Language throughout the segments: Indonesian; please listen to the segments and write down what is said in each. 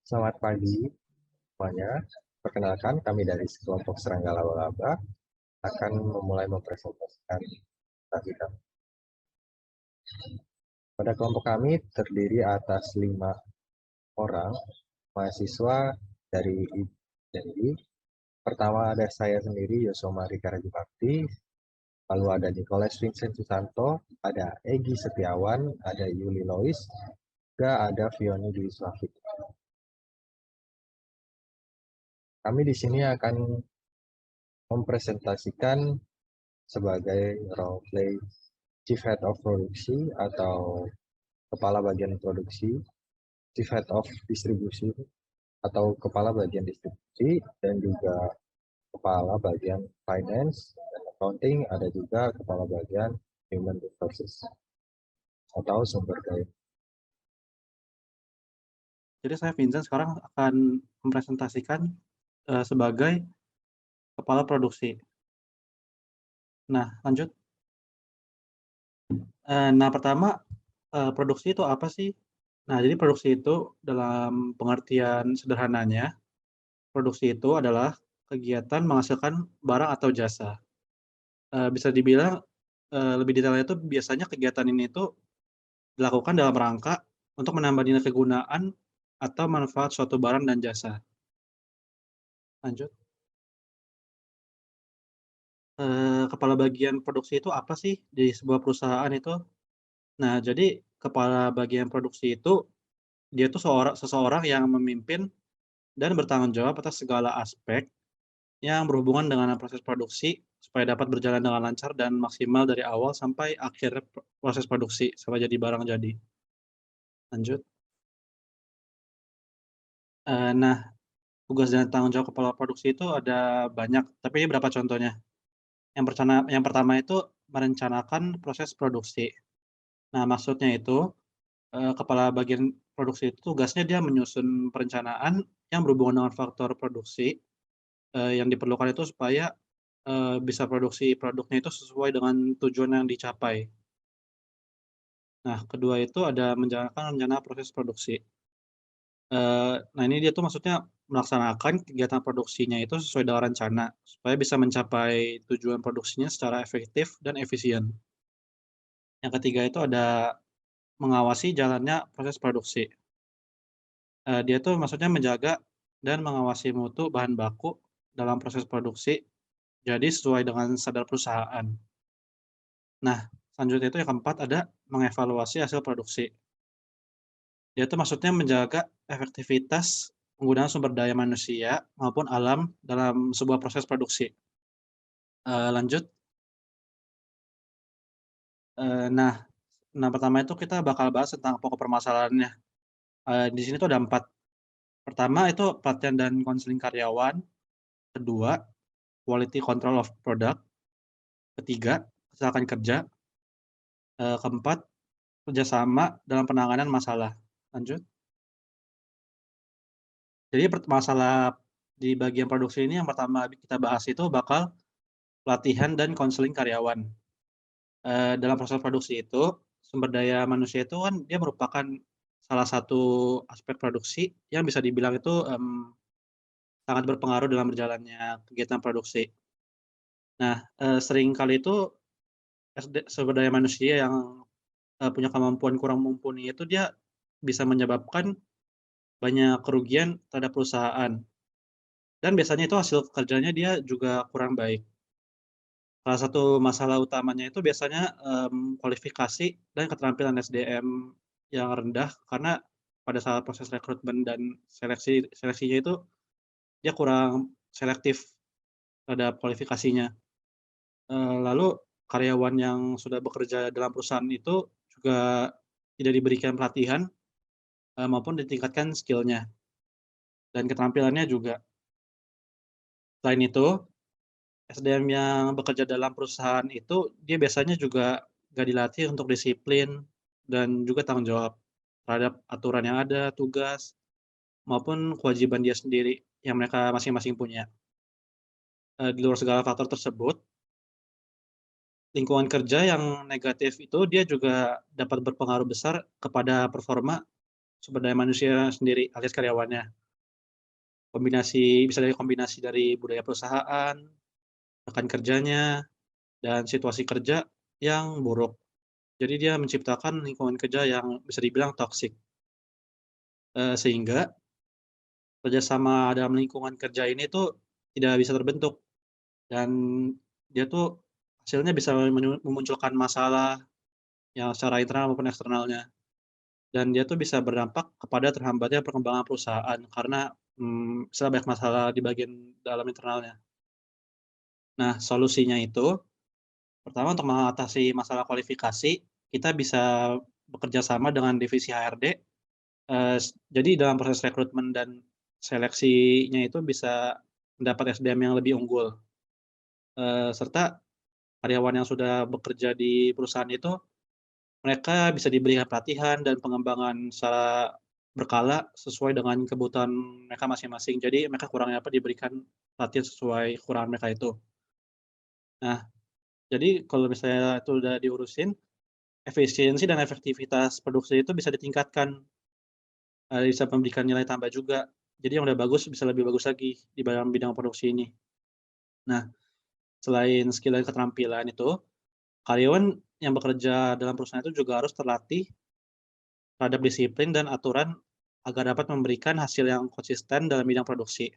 Selamat pagi semuanya. Perkenalkan, kami dari kelompok Serangga Laba-Laba akan memulai mempresentasikan presentasi kami. Pada kelompok kami terdiri atas 5 orang mahasiswa dari IPB. Pertama ada saya sendiri, Yosomari Karajubakti, lalu ada Nicholas Vincent Susanto, ada Egy Setiawan, ada Yuli Lois, juga ada Fioni Dwi Swafit. Kami di sini akan mempresentasikan sebagai role play Chief Head of Produksi atau Kepala Bagian Produksi, Chief Head of Distribusi atau Kepala Bagian Distribusi, dan juga Kepala Bagian Finance dan Accounting, ada juga Kepala Bagian Human Resources atau Sumber Daya. Jadi saya Vincent sekarang akan mempresentasikan sebagai kepala produksi. Nah, lanjut. Nah, pertama, produksi itu apa sih? Nah, jadi produksi itu dalam pengertian sederhananya, produksi itu adalah kegiatan menghasilkan barang atau jasa. Bisa dibilang, lebih detailnya itu biasanya kegiatan ini itu dilakukan dalam rangka untuk menambah nilai kegunaan atau manfaat suatu barang dan jasa. Lanjut. Kepala bagian produksi itu apa sih di sebuah perusahaan itu? Nah, jadi kepala bagian produksi itu, dia itu seseorang yang memimpin dan bertanggung jawab atas segala aspek yang berhubungan dengan proses produksi, supaya dapat berjalan dengan lancar dan maksimal dari awal sampai akhir proses produksi, sampai jadi barang jadi. Lanjut. Nah, tugas dan tanggung jawab kepala produksi itu ada banyak, tapi ini berapa contohnya. Yang pertama itu merencanakan proses produksi. Nah, maksudnya itu, kepala bagian produksi itu tugasnya dia menyusun perencanaan yang berhubungan dengan faktor produksi, yang diperlukan itu supaya, bisa produksi produknya itu sesuai dengan tujuan yang dicapai. Nah, kedua itu ada menjalankan rencana proses produksi. Nah, ini dia tuh maksudnya melaksanakan kegiatan produksinya itu sesuai dengan rencana, supaya bisa mencapai tujuan produksinya secara efektif dan efisien. Yang ketiga itu ada mengawasi jalannya proses produksi. Dia tuh maksudnya menjaga dan mengawasi mutu bahan baku dalam proses produksi, jadi sesuai dengan standar perusahaan. Nah, selanjutnya itu yang keempat ada mengevaluasi hasil produksi. Dia tuh maksudnya menjaga efektivitas penggunaan sumber daya manusia maupun alam dalam sebuah proses produksi. Lanjut, nah nah pertama itu kita bakal bahas tentang pokok permasalahannya. Di sini tuh ada 4. Pertama itu pelatihan dan konseling karyawan, kedua quality control of product, ketiga kecelakaan kerja, keempat kerjasama dalam penanganan masalah. Lanjut. Jadi masalah di bagian produksi ini yang pertama kita bahas itu bakal pelatihan dan konseling karyawan. Dalam proses produksi itu, sumber daya manusia itu kan dia merupakan salah satu aspek produksi yang bisa dibilang itu, sangat berpengaruh dalam berjalannya kegiatan produksi. Nah, seringkali itu sumber daya manusia yang, punya kemampuan kurang mumpuni itu dia bisa menyebabkan banyak kerugian terhadap perusahaan, dan biasanya itu hasil kerjanya dia juga kurang baik. Salah satu masalah utamanya itu biasanya, kualifikasi dan keterampilan SDM yang rendah, karena pada saat proses rekrutmen dan seleksinya itu dia kurang selektif terhadap kualifikasinya. Lalu karyawan yang sudah bekerja dalam perusahaan itu juga tidak diberikan pelatihan, maupun ditingkatkan skill-nya dan keterampilannya juga. Selain itu, SDM yang bekerja dalam perusahaan itu, dia biasanya juga nggak dilatih untuk disiplin dan juga tanggung jawab terhadap aturan yang ada, tugas, maupun kewajiban dia sendiri yang mereka masing-masing punya. Di luar segala faktor tersebut, lingkungan kerja yang negatif itu dia juga dapat berpengaruh besar kepada performa sumber daya manusia sendiri alias karyawannya. Bisa dari kombinasi dari budaya perusahaan, rekan kerjanya, dan situasi kerja yang buruk. Jadi dia menciptakan lingkungan kerja yang bisa dibilang toksik, sehingga kerjasama dalam lingkungan kerja ini tuh tidak bisa terbentuk dan dia tuh hasilnya bisa memunculkan masalah yang secara internal maupun eksternalnya. Dan dia tuh bisa berdampak kepada terhambatnya perkembangan perusahaan karena, misalnya banyak masalah di bagian dalam internalnya. Nah, solusinya itu, pertama untuk mengatasi masalah kualifikasi, kita bisa bekerja sama dengan divisi HRD, jadi dalam proses rekrutmen dan seleksinya itu bisa mendapat SDM yang lebih unggul, serta karyawan yang sudah bekerja di perusahaan itu, mereka bisa diberikan pelatihan dan pengembangan secara berkala sesuai dengan kebutuhan mereka masing-masing. Jadi mereka kurangnya apa, diberikan pelatihan sesuai kekurangan mereka itu. Nah, jadi kalau misalnya itu udah diurusin, efisiensi dan efektivitas produksi itu bisa ditingkatkan, bisa memberikan nilai tambah juga. Jadi yang udah bagus bisa lebih bagus lagi di dalam bidang produksi ini. Nah, selain skill dan keterampilan itu, karyawan yang bekerja dalam perusahaan itu juga harus terlatih terhadap disiplin dan aturan agar dapat memberikan hasil yang konsisten dalam bidang produksi.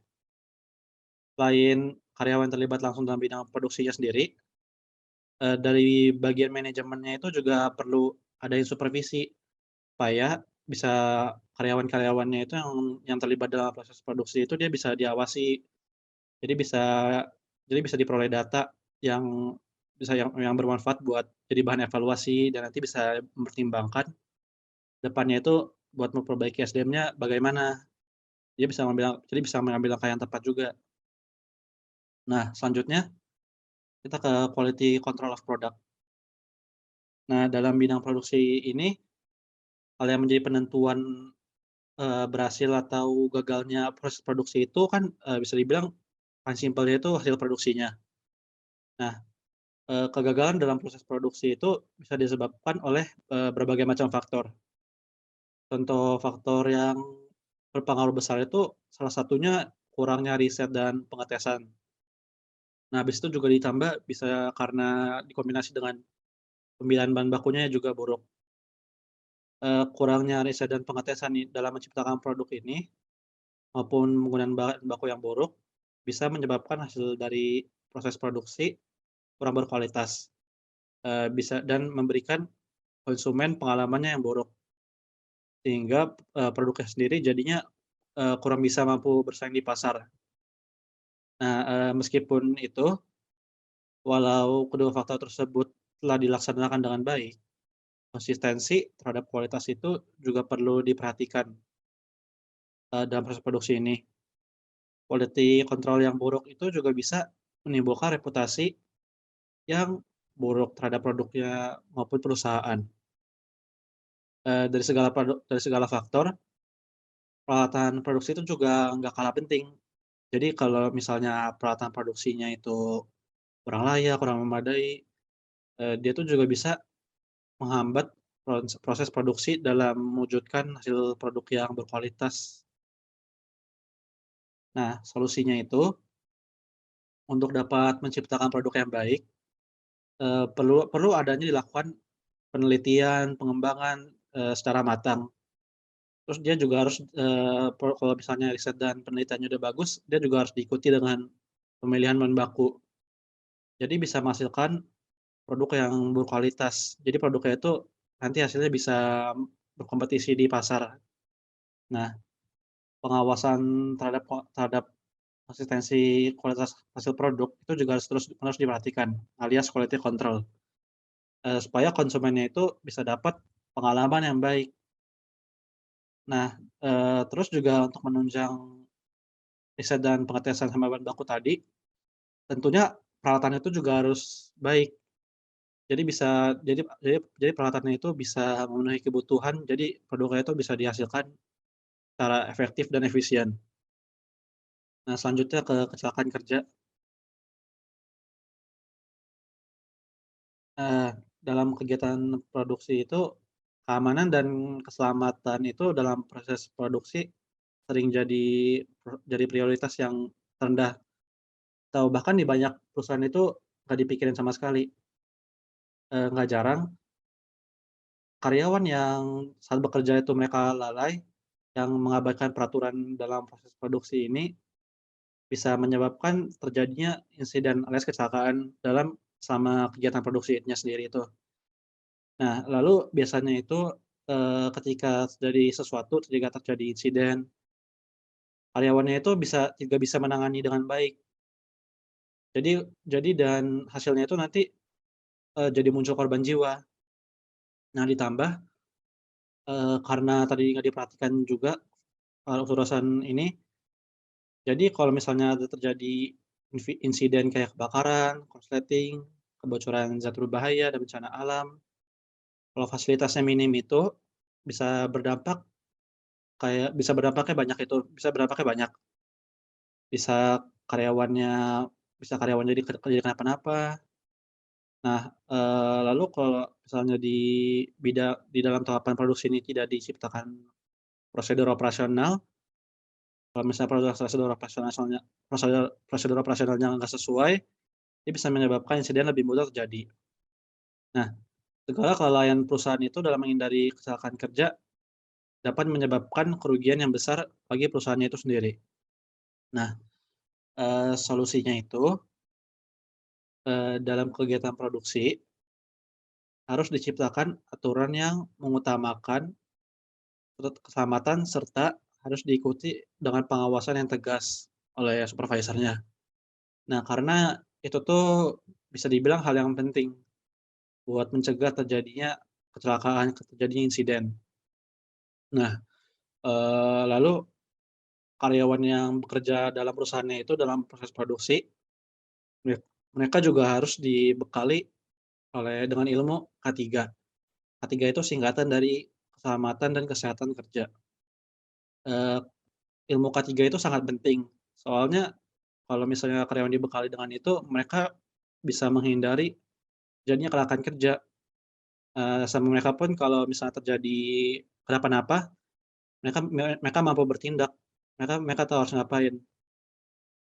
Selain karyawan terlibat langsung dalam bidang produksinya sendiri, dari bagian manajemennya itu juga perlu adain supervisi, supaya bisa karyawan-karyawannya itu yang terlibat dalam proses produksi itu dia bisa diawasi. Jadi bisa diperoleh data yang yang bermanfaat buat jadi bahan evaluasi dan nanti bisa mempertimbangkan depannya itu buat memperbaiki SDM-nya bagaimana. Jadi bisa mengambil langkah yang tepat juga. Nah, selanjutnya kita ke quality control of product. Nah, dalam bidang produksi ini, hal yang menjadi penentuan, berhasil atau gagalnya proses produksi itu kan, bisa dibilang paling simpelnya itu hasil produksinya. Nah, kegagalan dalam proses produksi itu bisa disebabkan oleh, berbagai macam faktor. Contoh faktor yang berpengaruh besar itu salah satunya kurangnya riset dan pengetesan. Nah, habis itu juga ditambah bisa karena dikombinasi dengan pemilihan bahan bakunya yang juga buruk. Kurangnya riset dan pengetesan dalam menciptakan produk ini, maupun penggunaan bahan baku yang buruk, bisa menyebabkan hasil dari proses produksi kurang berkualitas, bisa dan memberikan konsumen pengalamannya yang buruk, sehingga, produknya sendiri jadinya, kurang bisa mampu bersaing di pasar. Nah, meskipun itu, walau kedua faktor tersebut telah dilaksanakan dengan baik, konsistensi terhadap kualitas itu juga perlu diperhatikan, dalam proses produksi ini. Quality control yang buruk itu juga bisa menimbulkan reputasi yang buruk terhadap produknya maupun perusahaan. Dari segala faktor, peralatan produksi itu juga nggak kalah penting. Jadi kalau misalnya peralatan produksinya itu kurang layak, kurang memadai, dia tuh juga bisa menghambat proses produksi dalam mewujudkan hasil produk yang berkualitas. Nah, solusinya itu untuk dapat menciptakan produk yang baik, perlu perlu adanya dilakukan penelitian, pengembangan, secara matang. Terus dia juga harus, kalau misalnya riset dan penelitiannya udah bagus, dia juga harus diikuti dengan pemilihan bahan baku. Jadi bisa menghasilkan produk yang berkualitas. Jadi produknya itu nanti hasilnya bisa berkompetisi di pasar. Nah, pengawasan terhadap konsistensi kualitas hasil produk itu juga harus terus-menerus diperhatikan, alias quality control, supaya konsumennya itu bisa dapat pengalaman yang baik. Nah, terus juga untuk menunjang riset dan pengetesan sama bahan baku tadi, tentunya peralatannya itu juga harus baik. Jadi bisa jadi peralatannya itu bisa memenuhi kebutuhan, jadi produknya itu bisa dihasilkan secara efektif dan efisien. Nah, selanjutnya ke kecelakaan kerja, eee, dalam kegiatan produksi itu, keamanan dan keselamatan itu dalam proses produksi sering jadi prioritas yang rendah, atau bahkan di banyak perusahaan itu nggak dipikirin sama sekali. Nggak jarang karyawan yang saat bekerja itu mereka lalai, yang mengabaikan peraturan dalam proses produksi ini bisa menyebabkan terjadinya insiden alias kecelakaan selama kegiatan produksinya sendiri itu. Nah, lalu biasanya itu, ketika terjadi insiden, karyawannya itu juga bisa menangani dengan baik. Dan hasilnya itu nanti, jadi muncul korban jiwa. Nah, ditambah, karena tadi nggak diperhatikan juga, urusan ini, jadi kalau misalnya ada terjadi insiden kayak kebakaran, korsleting, kebocoran zat berbahaya, dan bencana alam, kalau fasilitasnya minim itu bisa berdampak bisa berdampaknya banyak itu, bisa berdampaknya banyak. Bisa karyawannya bisa karyawan jadi kenapa-napa. Nah, lalu kalau misalnya di dalam tahapan produksi ini tidak diciptakan prosedur operasional, kalau misalnya prosedur operasionalnya nggak sesuai, ini bisa menyebabkan insiden lebih mudah terjadi. Nah, segala kelalaian perusahaan itu dalam menghindari kecelakaan kerja dapat menyebabkan kerugian yang besar bagi perusahaannya itu sendiri. Nah, solusinya itu, dalam kegiatan produksi harus diciptakan aturan yang mengutamakan keselamatan serta harus diikuti dengan pengawasan yang tegas oleh supervisornya. Nah, karena itu tuh bisa dibilang hal yang penting buat mencegah terjadinya insiden. Nah, lalu karyawan yang bekerja dalam perusahaannya itu dalam proses produksi, me mereka juga harus dibekali dengan ilmu K3. K3 itu singkatan dari keselamatan dan kesehatan kerja. Eee, Ilmu K3 itu sangat penting, soalnya kalau misalnya karyawan dibekali dengan itu, mereka bisa menghindari terjadinya kecelakaan kerja, sama mereka pun kalau misalnya terjadi kenapa-napa, mereka mampu bertindak, mereka mereka tahu harus ngapain.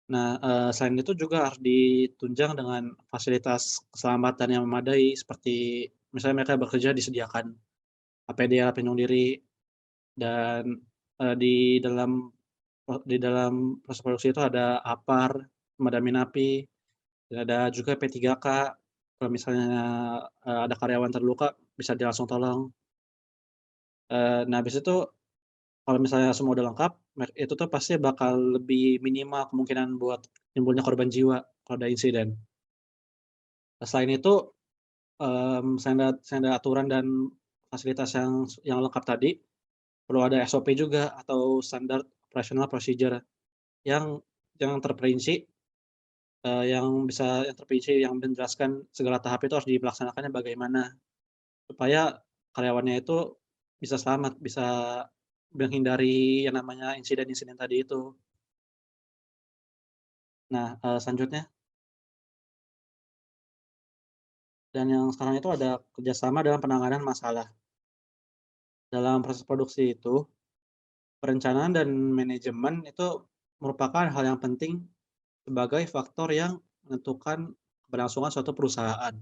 Nah, selain itu juga harus ditunjang dengan fasilitas keselamatan yang memadai, seperti misalnya mereka bekerja disediakan APD alat pelindung diri dan, di dalam di dalam proses produksi itu ada APAR, pemadamin api, dan ada juga P3K, kalau misalnya, ada karyawan terluka bisa langsung tolong. Nah habis itu kalau misalnya semua udah lengkap, itu tuh pasti bakal lebih minimal kemungkinan buat timbulnya korban jiwa kalau ada insiden. Selain itu, selain ada aturan dan fasilitas yang lengkap tadi, perlu ada SOP juga atau standard operational procedure yang yang terperinci yang terperinci yang menjelaskan segala tahap itu harus dilaksanakannya bagaimana, supaya karyawannya itu bisa selamat, bisa menghindari yang namanya insiden-insiden tadi itu. Nah, selanjutnya dan yang sekarang itu ada kerjasama dalam penanganan masalah. Dalam proses produksi itu, perencanaan dan manajemen itu merupakan hal yang penting sebagai faktor yang menentukan keberlangsungan suatu perusahaan.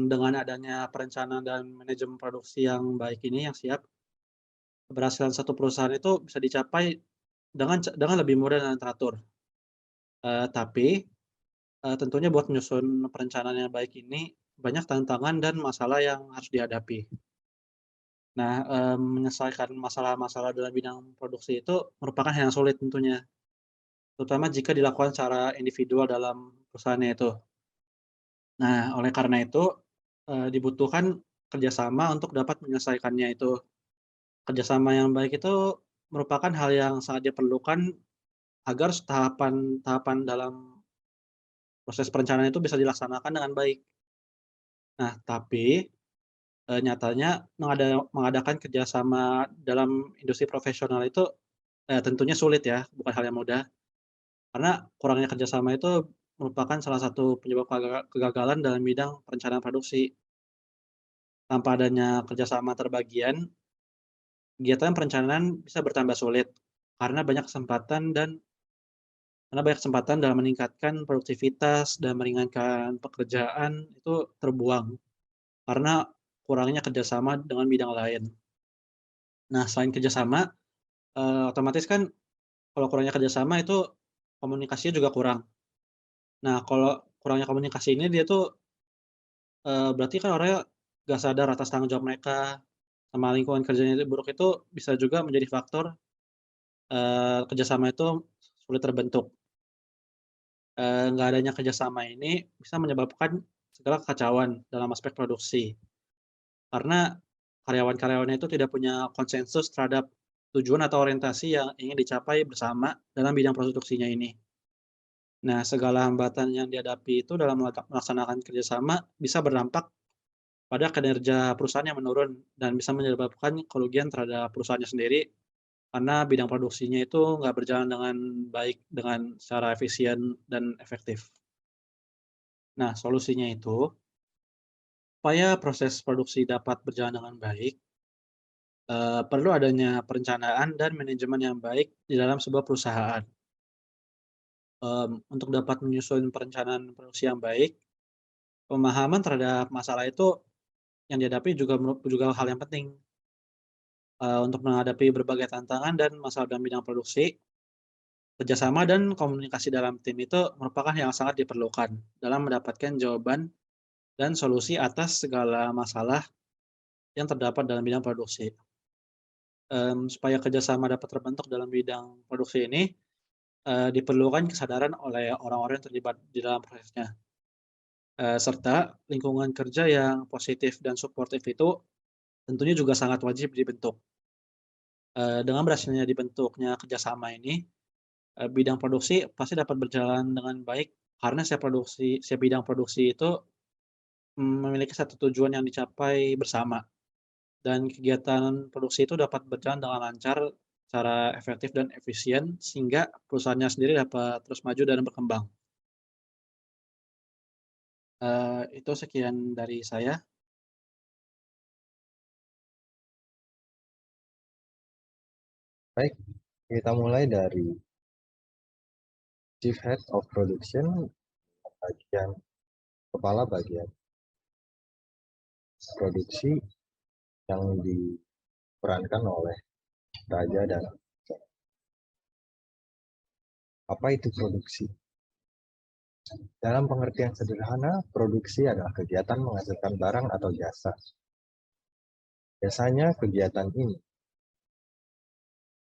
Dengan adanya perencanaan dan manajemen produksi yang baik ini yang siap, keberhasilan satu perusahaan itu bisa dicapai dengan lebih mudah dan teratur. Tapi, tentunya buat menyusun perencanaan yang baik ini, banyak tantangan dan masalah yang harus dihadapi. Nah, menyelesaikan masalah-masalah dalam bidang produksi itu merupakan hal yang sulit tentunya, terutama jika dilakukan secara individual dalam perusahaannya itu. Nah, oleh karena itu, dibutuhkan kerjasama untuk dapat menyelesaikannya itu. Kerjasama yang baik itu merupakan hal yang sangat diperlukan agar tahapan-tahapan dalam proses perencanaan itu bisa dilaksanakan dengan baik. Nah, tapi, nyatanya mengadakan kerjasama dalam industri profesional itu, tentunya sulit ya, bukan hal yang mudah. Karena kurangnya kerjasama itu merupakan salah satu penyebab kegagalan dalam bidang perencanaan produksi. Tanpa adanya kerjasama terbagian, kegiatan perencanaan bisa bertambah sulit karena banyak kesempatan dalam meningkatkan produktivitas dan meringankan pekerjaan itu terbuang karena kurangnya kerjasama dengan bidang lain. Nah, selain kerjasama, otomatis kan kalau kurangnya kerjasama itu komunikasinya juga kurang. Nah, kalau kurangnya komunikasi ini dia tuh, berarti kan orangnya nggak sadar atas tanggung jawab mereka, sama lingkungan kerjanya itu buruk itu bisa juga menjadi faktor, kerjasama itu sulit terbentuk. Nggak adanya kerjasama ini bisa menyebabkan segala kekacauan dalam aspek produksi. Karena karyawan-karyawannya itu tidak punya konsensus terhadap tujuan atau orientasi yang ingin dicapai bersama dalam bidang produksinya ini. Nah, segala hambatan yang dihadapi itu dalam melaksanakan kerjasama bisa berdampak pada kinerja perusahaan yang menurun dan bisa menyebabkan kerugian terhadap perusahaannya sendiri karena bidang produksinya itu nggak berjalan dengan baik, dengan secara efisien dan efektif. Nah, solusinya itu, supaya proses produksi dapat berjalan dengan baik, perlu adanya perencanaan dan manajemen yang baik di dalam sebuah perusahaan. Untuk dapat menyusun perencanaan produksi yang baik, pemahaman terhadap masalah itu yang dihadapi juga hal yang penting, untuk menghadapi berbagai tantangan dan masalah dalam bidang produksi, kerjasama dan komunikasi dalam tim itu merupakan yang sangat diperlukan dalam mendapatkan jawaban dan solusi atas segala masalah yang terdapat dalam bidang produksi. Supaya kerjasama dapat terbentuk dalam bidang produksi ini, diperlukan kesadaran oleh orang-orang yang terlibat di dalam prosesnya, serta lingkungan kerja yang positif dan suportif itu tentunya juga sangat wajib dibentuk. Dengan berhasilnya dibentuknya kerjasama ini, bidang produksi pasti dapat berjalan dengan baik karena setiap bidang produksi itu, memiliki satu tujuan yang dicapai bersama dan kegiatan produksi itu dapat berjalan dengan lancar, secara efektif dan efisien sehingga perusahaannya sendiri dapat terus maju dan berkembang. Itu sekian dari saya. Baik, kita mulai dari Chief Head of Production, bagian kepala bagian produksi yang diperankan oleh raja dan apa itu produksi? Dalam pengertian sederhana, produksi adalah kegiatan menghasilkan barang atau jasa. Biasanya kegiatan ini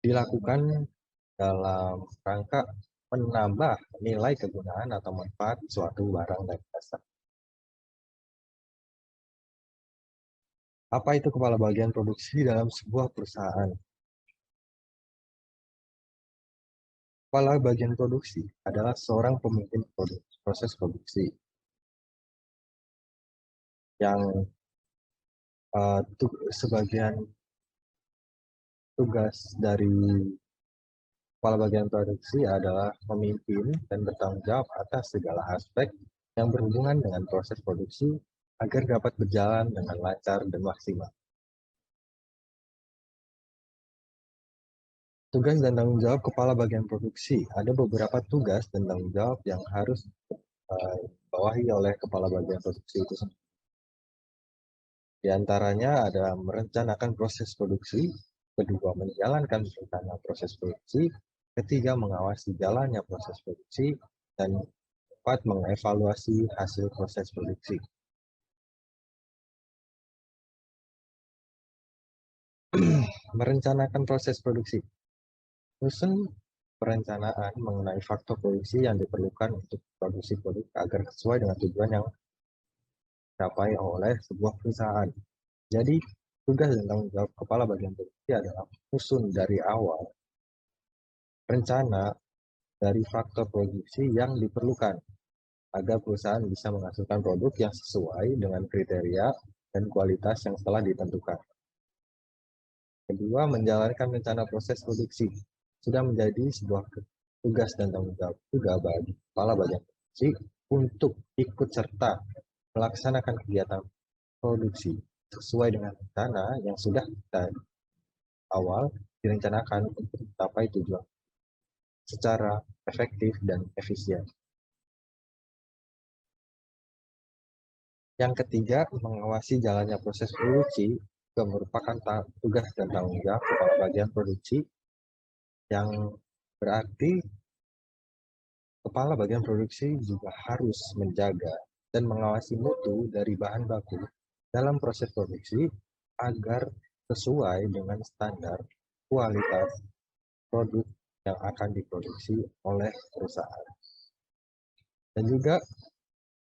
dilakukan dalam rangka menambah nilai kegunaan atau manfaat suatu barang dan jasa. Apa itu kepala bagian produksi dalam sebuah perusahaan? Kepala bagian produksi adalah seorang pemimpin proses produksi yang sebagian tugas dari kepala bagian produksi adalah memimpin dan bertanggung jawab atas segala aspek yang berhubungan dengan proses produksi agar dapat berjalan dengan lancar dan maksimal. Tugas dan tanggung jawab kepala bagian produksi. Ada beberapa tugas dan tanggung jawab yang harus dibawahi oleh kepala bagian produksi itu sendiri. Di antaranya ada merencanakan proses produksi, kedua menjalankan rencana proses produksi, ketiga mengawasi jalannya proses produksi, dan keempat mengevaluasi hasil proses produksi. Merencanakan proses produksi. Susun perencanaan mengenai faktor produksi yang diperlukan untuk produksi produk agar sesuai dengan tujuan yang dicapai oleh sebuah perusahaan. Jadi, tugas dan tanggung jawab kepala bagian produksi adalah susun dari awal rencana dari faktor produksi yang diperlukan agar perusahaan bisa menghasilkan produk yang sesuai dengan kriteria dan kualitas yang telah ditentukan. Kedua, menjalankan rencana proses produksi sudah menjadi sebuah tugas dan tanggung jawab juga bagi kepala bagian produksi untuk ikut serta melaksanakan kegiatan produksi sesuai dengan rencana yang sudah kita awal direncanakan untuk mencapai tujuan secara efektif dan efisien. Yang ketiga, mengawasi jalannya proses produksi juga merupakan tugas dan tanggung jawab kepala bagian produksi, yang berarti kepala bagian produksi juga harus menjaga dan mengawasi mutu dari bahan baku dalam proses produksi agar sesuai dengan standar kualitas produk yang akan diproduksi oleh perusahaan. Dan juga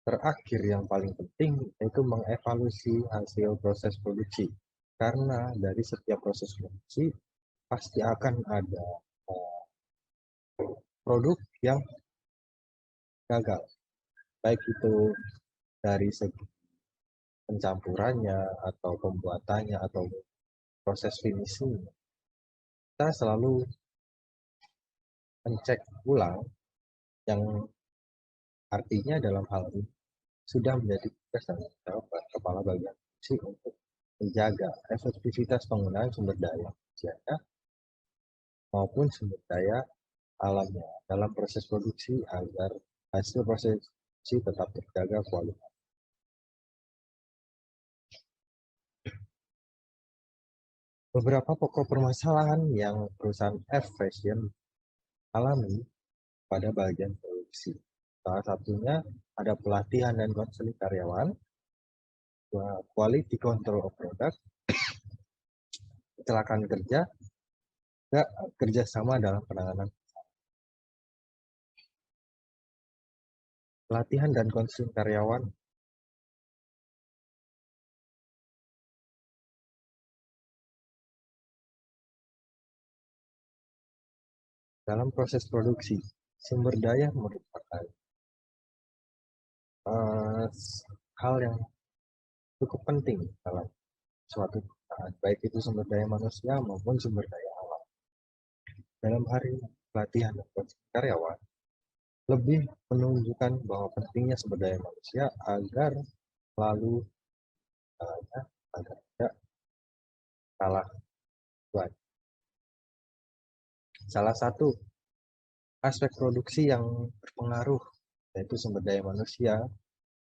terakhir yang paling penting yaitu mengevaluasi hasil proses produksi. Karena dari setiap proses produksi pasti akan ada produk yang gagal. Baik itu dari segi pencampurannya atau pembuatannya atau proses finishing. Kita selalu mencek ulang, yang artinya dalam hal ini sudah menjadi tugas dan tanggung jawab kepala bagian produksi untuk menjaga efektivitas penggunaan sumber daya manusianya maupun sumber daya alamnya dalam proses produksi agar hasil proses produksi tetap terjaga kualitas. Beberapa pokok permasalahan yang perusahaan F-Fashion alami pada bagian produksi. Salah satunya ada pelatihan dan konseling karyawan, quality control of product, kecelakaan kerja, dan kerjasama dalam penanganan. Pelatihan dan konseling karyawan dalam proses produksi. Sumber daya merupakan hal yang cukup penting dalam suatu perusahaan, baik itu sumber daya manusia maupun sumber daya alam. Dalam hari pelatihan dan konseling karyawan, lebih menunjukkan bahwa pentingnya sumber daya manusia agar selalu agar tidak salah buat. Salah satu aspek produksi yang berpengaruh yaitu sumber daya manusia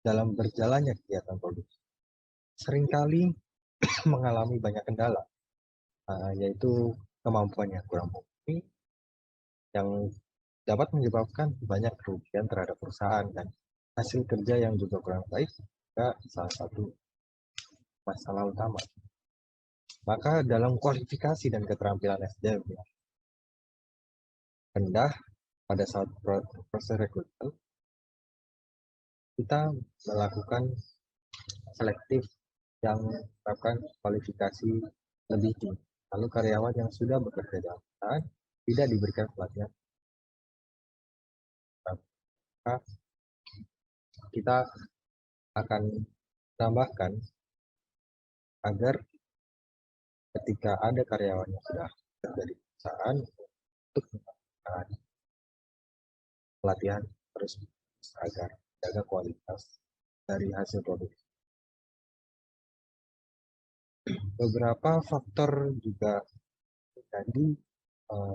dalam berjalannya kegiatan produksi. Seringkali mengalami banyak kendala, yaitu kemampuan yang kurang mumpuni yang dapat menyebabkan banyak kerugian terhadap perusahaan, dan hasil kerja yang juga kurang baik juga salah satu masalah utama. Maka dalam kualifikasi dan keterampilan SDM yang rendah pada saat proses rekrutmen, kita melakukan selektif yang menerapkan kualifikasi lebih tinggi. Lalu karyawan yang sudah bekerja dalam perusahaan tidak diberikan pelatihan. Maka kita akan tambahkan agar ketika ada karyawan yang sudah bekerja di perusahaan untuk melakukan pelatihan terus agar jaga kualitas dari hasil produksi. Beberapa faktor juga menjadi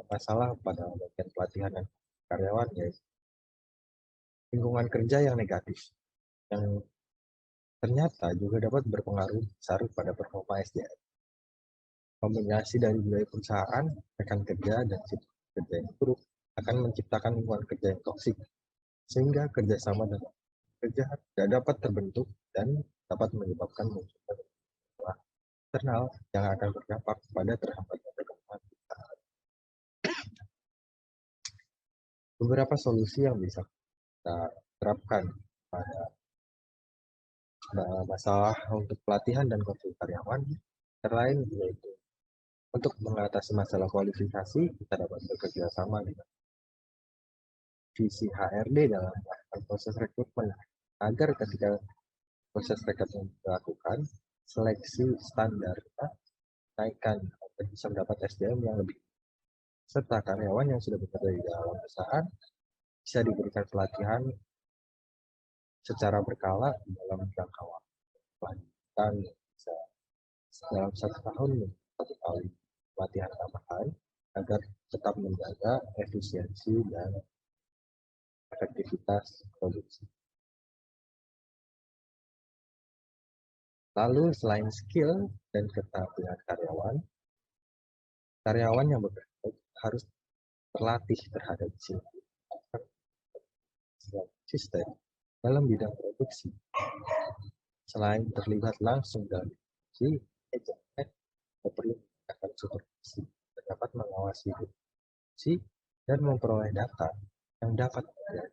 masalah pada bagian pelatihan dan karyawan, yaitu lingkungan kerja yang negatif, yang ternyata juga dapat berpengaruh besar pada performa SDM. Kombinasi dari budaya perusahaan, rekan kerja, dan situasi kerja yang buruk akan menciptakan lingkungan kerja yang toksik, sehingga kerjasama dan kerja tidak dapat terbentuk dan dapat menyebabkan munculnya masalah internal yang akan berdampak pada terhambatnya perkembangan perusahaan. Beberapa solusi yang bisa kita terapkan pada masalah untuk pelatihan dan konseling karyawan terlain yaitu untuk mengatasi masalah kualifikasi, kita dapat bekerja sama dengan visi HRD dalam proses rekrutmen agar ketika proses rekrutmen dilakukan, seleksi standar naikkan agar bisa mendapat SDM yang lebih, serta karyawan yang sudah bekerja di dalam perusahaan bisa diberikan pelatihan secara berkala dalam jangka waktu. Pelatihan bisa dalam 1 tahun 1 kali pelatihan tambahan agar tetap menjaga efisiensi dan efektivitas produksi. Lalu selain skill dan keterampilan karyawan yang bekerja harus terlatih terhadap sistem dalam bidang produksi. Selain terlibat langsung dalam produksi, manajemen perlu menggunakan supervisi dapat mengawasi produksi dan memperoleh data yang dapat menjadi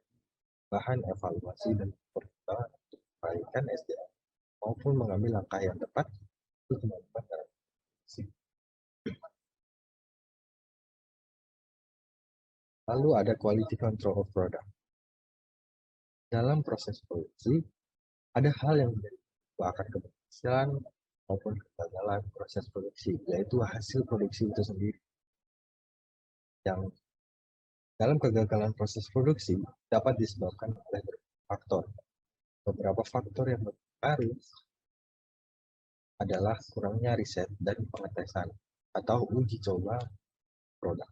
bahan evaluasi dan perkembangan untuk perbaikan SDM maupun mengambil langkah yang tepat untuk kemajuan dalam produksi. Lalu ada quality control of product. Dalam proses produksi, ada hal yang menjadi akan keberhasilan maupun kegagalan proses produksi, yaitu hasil produksi itu sendiri. Yang dalam kegagalan proses produksi dapat disebabkan oleh beberapa faktor. Beberapa faktor yang berpengaruh adalah kurangnya riset dan pengetesan atau uji coba produk.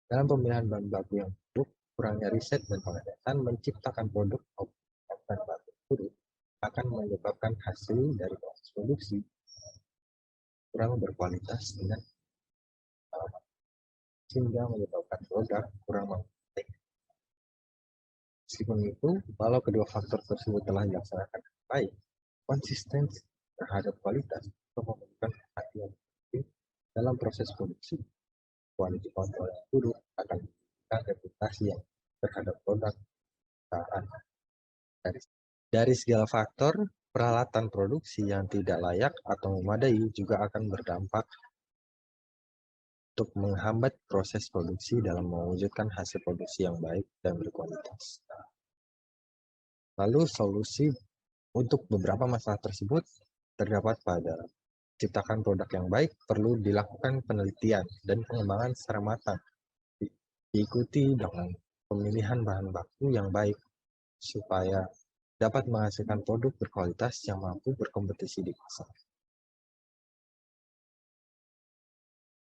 Dalam pemilihan bahan baku yang buruk, kurangnya riset dan pengetesan menciptakan produk maupun bahan baku buruk akan menyebabkan hasil dari proses produksi kurang berkualitas dan sehingga menyebabkan produk kurang memenuhi. Meskipun itu, walau kedua faktor tersebut telah dilaksanakan dengan baik, konsistensi terhadap kualitas memerlukan perhatian dalam proses produksi. Quality control yang buruk akan memberikan reputasi yang terhadap produk perusahaan. Dari segala faktor, peralatan produksi yang tidak layak atau memadai juga akan berdampak untuk menghambat proses produksi dalam mewujudkan hasil produksi yang baik dan berkualitas. Lalu solusi untuk beberapa masalah tersebut terdapat pada ciptakan produk yang baik perlu dilakukan penelitian dan pengembangan secara matang, diikuti dengan pemilihan bahan baku yang baik supaya dapat menghasilkan produk berkualitas yang mampu berkompetisi di pasar.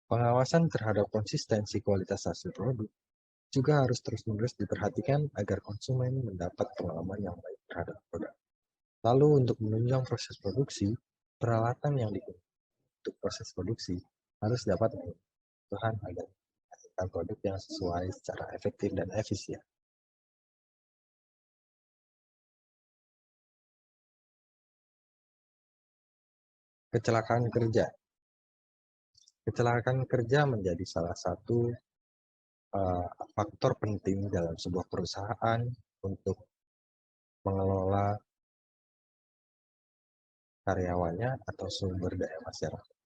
Pengawasan terhadap konsistensi kualitas hasil produk juga harus terus-menerus diperhatikan agar konsumen mendapat pengalaman yang baik terhadap produk. Lalu untuk menunjang proses produksi, peralatan yang digunakan untuk proses produksi harus dapat kebutuhan agar menghasilkan produk yang sesuai secara efektif dan efisien. Kecelakaan kerja. Kecelakaan kerja menjadi salah satu faktor penting dalam sebuah perusahaan untuk mengelola karyawannya atau sumber daya masyarakat.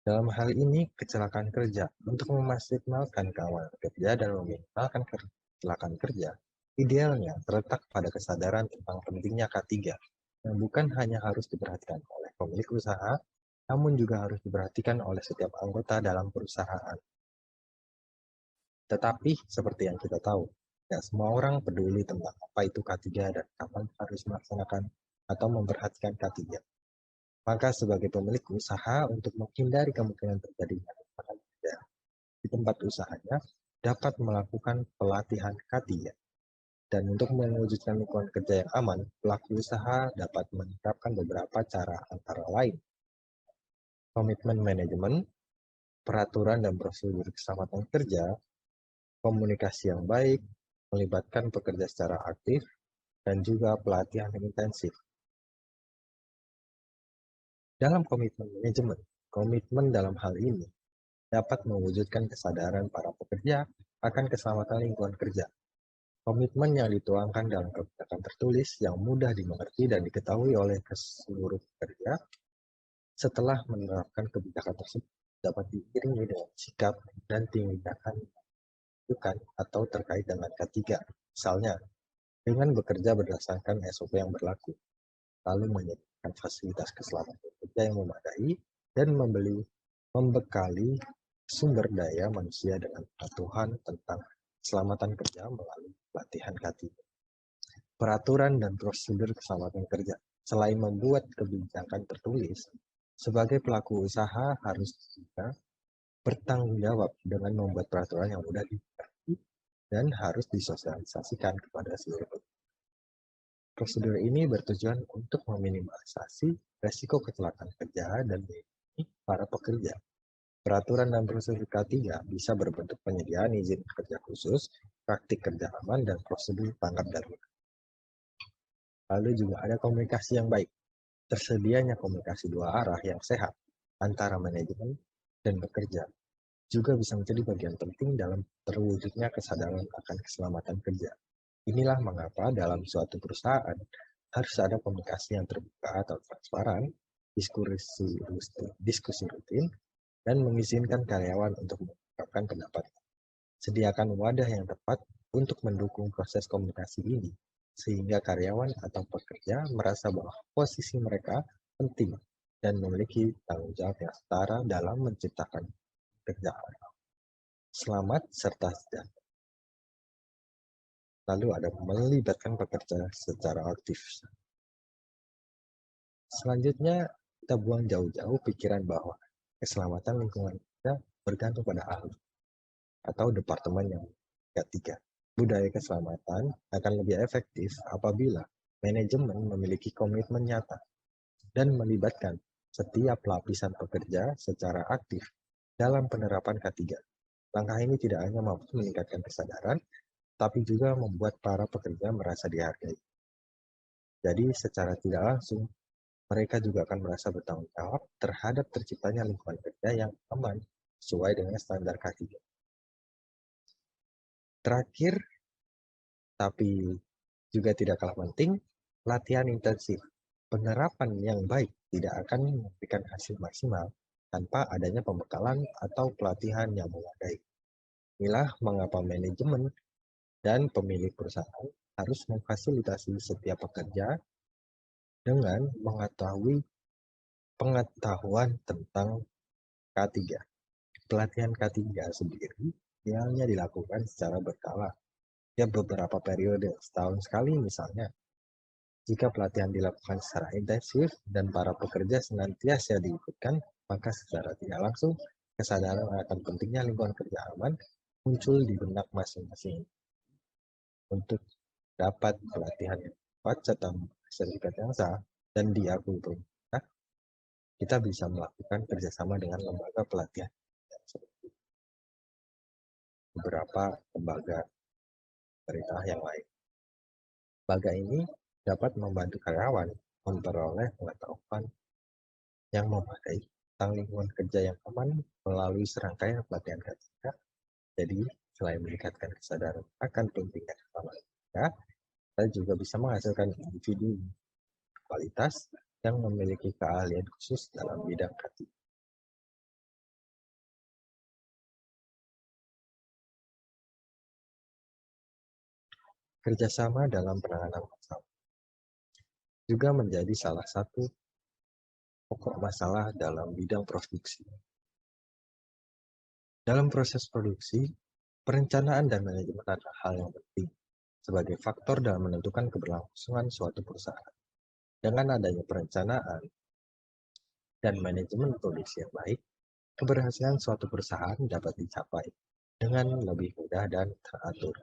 Dalam hal ini, kecelakaan kerja untuk memaksimalkan keamanan kerja dan meminimalkan kecelakaan kerja, idealnya terletak pada kesadaran tentang pentingnya K3, yang bukan hanya harus diperhatikan oleh pemilik usaha, namun juga harus diperhatikan oleh setiap anggota dalam perusahaan. Tetapi, seperti yang kita tahu, tidak semua orang peduli tentang apa itu K3 dan kapan harus melaksanakan atau memperhatikan K3. Maka sebagai pemilik usaha untuk menghindari kemungkinan terjadinya kecelakaan kerja di tempat usahanya dapat melakukan pelatihan K3. Dan untuk mewujudkan lingkungan kerja yang aman, pelaku usaha dapat menerapkan beberapa cara antara lain komitmen manajemen, peraturan dan prosedur keselamatan kerja, komunikasi yang baik, melibatkan pekerja secara aktif, dan juga pelatihan yang intensif. Dalam komitmen manajemen, komitmen dalam hal ini dapat mewujudkan kesadaran para pekerja akan keselamatan lingkungan kerja. Komitmen yang dituangkan dalam kebijakan tertulis yang mudah dimengerti dan diketahui oleh seluruh pekerja setelah menerapkan kebijakan tersebut dapat diiringi dengan sikap dan tindakan atau terkait dengan K3. Misalnya, dengan bekerja berdasarkan SOP yang berlaku, lalu menyediakan fasilitas keselamatan kerja yang memadai, dan membekali sumber daya manusia dengan pengetahuan tentang keselamatan kerja melalui pelatihan K3. Peraturan dan prosedur keselamatan kerja. Selain membuat kebijakan tertulis, sebagai pelaku usaha harus juga bertanggung jawab dengan membuat peraturan yang mudah dimengerti dan harus disosialisasikan kepada seluruh. Prosedur ini bertujuan untuk meminimalisasi resiko kecelakaan kerja dan melindungi para pekerja. Peraturan dan prosedur K3 bisa berbentuk penyediaan izin kerja khusus, praktik kerja aman, dan prosedur tanggap darurat. Lalu juga ada komunikasi yang baik. Tersedianya komunikasi dua arah yang sehat antara manajemen dan pekerja juga bisa menjadi bagian penting dalam terwujudnya kesadaran akan keselamatan kerja. Inilah mengapa dalam suatu perusahaan harus ada komunikasi yang terbuka atau transparan, diskusi rutin, dan mengizinkan karyawan untuk mengungkapkan pendapat. Sediakan wadah yang tepat untuk mendukung proses komunikasi ini, sehingga karyawan atau pekerja merasa bahwa posisi mereka penting dan memiliki tanggung jawab yang setara dalam menciptakan pekerjaan selamat serta sejahtera. Lalu ada melibatkan pekerja secara aktif. Selanjutnya, kita buang jauh-jauh pikiran bahwa keselamatan lingkungan kerja bergantung pada ahli atau departemen yang ketiga. Budaya keselamatan akan lebih efektif apabila manajemen memiliki komitmen nyata dan melibatkan setiap lapisan pekerja secara aktif dalam penerapan K3. Langkah ini tidak hanya mampu meningkatkan kesadaran, tapi juga membuat para pekerja merasa dihargai. Jadi secara tidak langsung, mereka juga akan merasa bertanggung jawab terhadap terciptanya lingkungan kerja yang aman sesuai dengan standar K3. Terakhir, tapi juga tidak kalah penting, latihan intensif. Penerapan yang baik tidak akan memberikan hasil maksimal tanpa adanya pembekalan atau pelatihan yang memadai. Inilah mengapa manajemen dan pemilik perusahaan harus memfasilitasi setiap pekerja dengan mengetahui pengetahuan tentang K3. Pelatihan K3 sendiri idealnya dilakukan secara berkala, ya beberapa periode, setahun sekali misalnya. Jika pelatihan dilakukan secara intensif dan para pekerja senantiasa diikutkan, maka secara tidak langsung kesadaran akan pentingnya lingkungan kerja aman muncul di benak masing-masing. Untuk dapat pelatihan yang tepat serta sertifikat yang sah dan diakui pemerintah, kita bisa melakukan kerjasama dengan lembaga pelatihan seperti beberapa lembaga pemerintah yang lain. Lembaga ini dapat membantu karyawan memperoleh pengetahuan yang memadai tentang lingkungan kerja yang aman melalui serangkaian pelatihan K3. Jadi, selain meningkatkan kesadaran akan pentingnya keselamatan kerja, kita juga bisa menghasilkan individu kualitas yang memiliki keahlian khusus dalam bidang K3. Kerjasama dalam penanganan masalah juga menjadi salah satu pokok masalah dalam bidang produksi. Dalam proses produksi, perencanaan dan manajemen adalah hal yang penting sebagai faktor dalam menentukan keberlangsungan suatu perusahaan. Dengan adanya perencanaan dan manajemen produksi yang baik, keberhasilan suatu perusahaan dapat dicapai dengan lebih mudah dan teratur.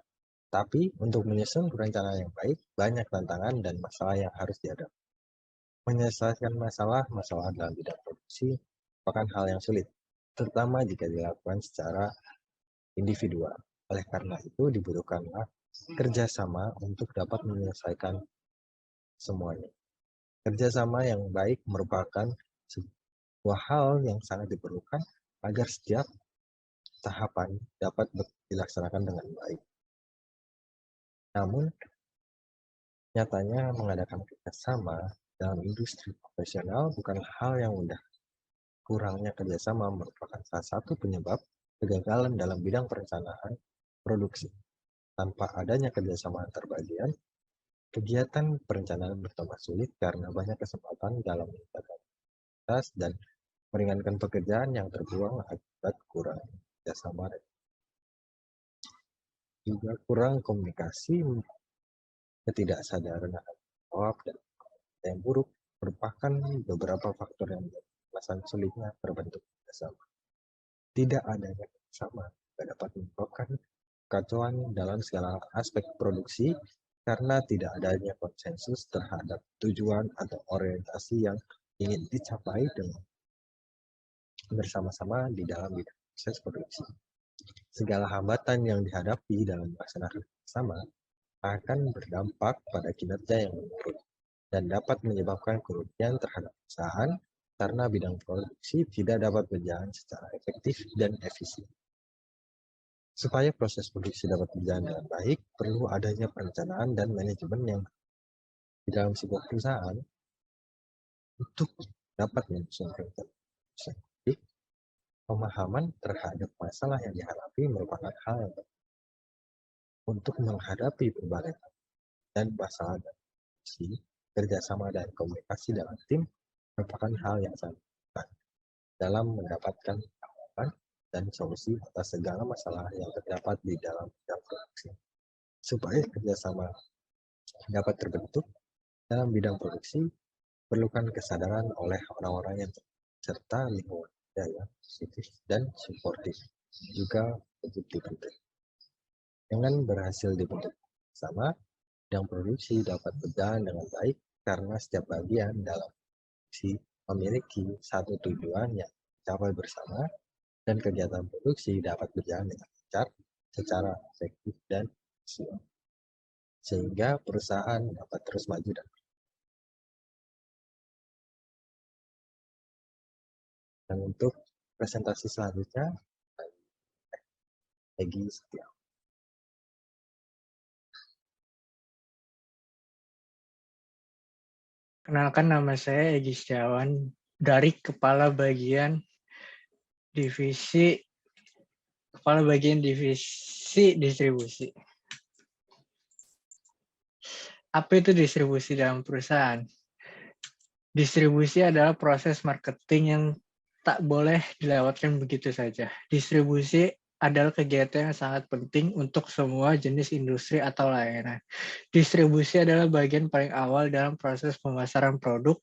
Tapi untuk menyusun perencanaan yang baik, banyak tantangan dan masalah yang harus dihadapi. Menyelesaikan masalah dalam bidang produksi merupakan hal yang sulit, terutama jika dilakukan secara individual. Oleh karena itu dibutuhkanlah kerjasama untuk dapat menyelesaikan semuanya. Kerjasama yang baik merupakan sebuah hal yang sangat diperlukan agar setiap tahapan dapat dilaksanakan dengan baik. Namun, nyatanya mengadakan kerjasama dalam industri profesional bukan hal yang mudah. Kurangnya kerjasama merupakan salah satu penyebab kegagalan dalam bidang perencanaan produksi. Tanpa adanya kerjasama antar bagian, kegiatan perencanaan bertambah sulit karena banyak kesempatan dalam meningkatkan kualitas dan meringankan pekerjaan yang terbuang akibat kurang kerjasama. Juga kurang komunikasi, ketidaksadaran akan jawab dan yang buruk merupakan beberapa faktor yang alasan sulitnya terbentuk kerjasama. Tidak adanya kerjasama dapat menyebabkan kekacauan dalam segala aspek produksi karena tidak adanya konsensus terhadap tujuan atau orientasi yang ingin dicapai dengan bersama-sama di dalam bidang proses produksi. Segala hambatan yang dihadapi dalam melaksanakan bersama akan berdampak pada kinerja yang menurun dan dapat menyebabkan kerugian terhadap perusahaan karena bidang produksi tidak dapat berjalan secara efektif dan efisien. Supaya proses produksi dapat berjalan dengan baik, perlu adanya perencanaan dan manajemen yang di dalam sebuah perusahaan untuk dapat menyusun rencana. Pemahaman terhadap masalah yang dihadapi merupakan hal yang penting untuk menghadapi berbagai dan masalah dan kerjasama dan komunikasi dalam tim merupakan hal yang sangat penting dalam mendapatkan jawaban dan solusi atas segala masalah yang terdapat di dalam bidang produksi. Supaya kerjasama dapat terbentuk dalam bidang produksi, perlukan kesadaran oleh orang-orang yang serta lingkungan yang positif dan suportif juga wajib dibentuk. Dengan berhasil dibentuk bersama, bidang produksi dapat berjalan dengan baik karena setiap bagian dalam produksi memiliki satu tujuan yang dicapai bersama dan kegiatan produksi dapat berjalan dengan lancar secara efektif dan efisien sehingga perusahaan dapat terus maju dan untuk presentasi selanjutnya Egy Setiawan. Kenalkan, nama saya Egy Setiawan dari Kepala Bagian Divisi Distribusi. Apa itu distribusi dalam perusahaan? Distribusi adalah proses marketing yang tak boleh dilewatkan begitu saja. Distribusi adalah kegiatan yang sangat penting untuk semua jenis industri atau layanan. Distribusi adalah bagian paling awal dalam proses pemasaran produk.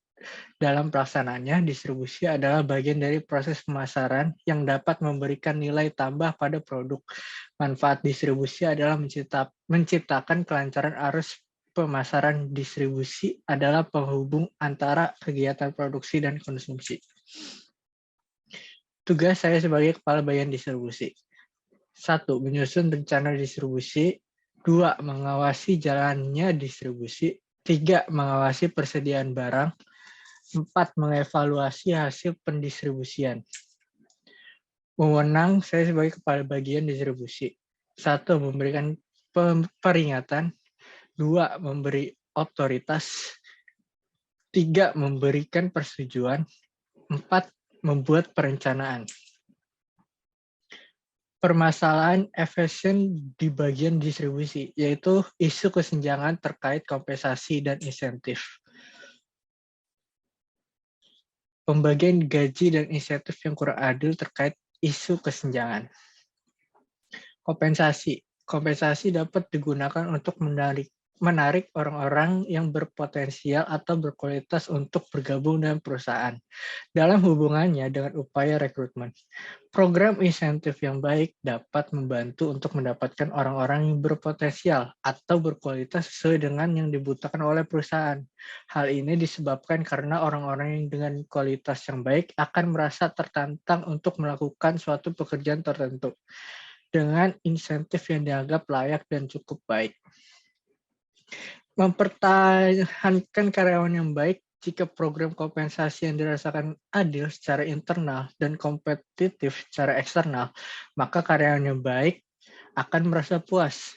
Dalam pelaksanaannya, distribusi adalah bagian dari proses pemasaran yang dapat memberikan nilai tambah pada produk. Manfaat distribusi adalah menciptakan kelancaran arus pemasaran. Distribusi adalah penghubung antara kegiatan produksi dan konsumsi. Tugas saya sebagai kepala bagian distribusi. 1. Menyusun rencana distribusi. 2. Mengawasi jalannya distribusi. 3. Mengawasi persediaan barang. 4. Mengevaluasi hasil pendistribusian. Wewenang saya sebagai kepala bagian distribusi. 1. Memberikan peringatan. 2. Memberi otoritas. 3. Memberikan persetujuan. 4. Membuat perencanaan. Permasalahan efisien di bagian distribusi, yaitu isu kesenjangan terkait kompensasi dan insentif. Pembagian gaji dan insentif yang kurang adil terkait isu kesenjangan. Kompensasi dapat digunakan untuk menarik orang-orang yang berpotensial atau berkualitas untuk bergabung dengan perusahaan dalam hubungannya dengan upaya rekrutmen. Program insentif yang baik dapat membantu untuk mendapatkan orang-orang yang berpotensial atau berkualitas sesuai dengan yang dibutuhkan oleh perusahaan. Hal ini disebabkan karena orang-orang yang dengan kualitas yang baik akan merasa tertantang untuk melakukan suatu pekerjaan tertentu dengan insentif yang dianggap layak dan cukup baik. Mempertahankan karyawan yang baik. Jika program kompensasi yang dirasakan adil secara internal dan kompetitif secara eksternal, maka karyawan yang baik akan merasa puas.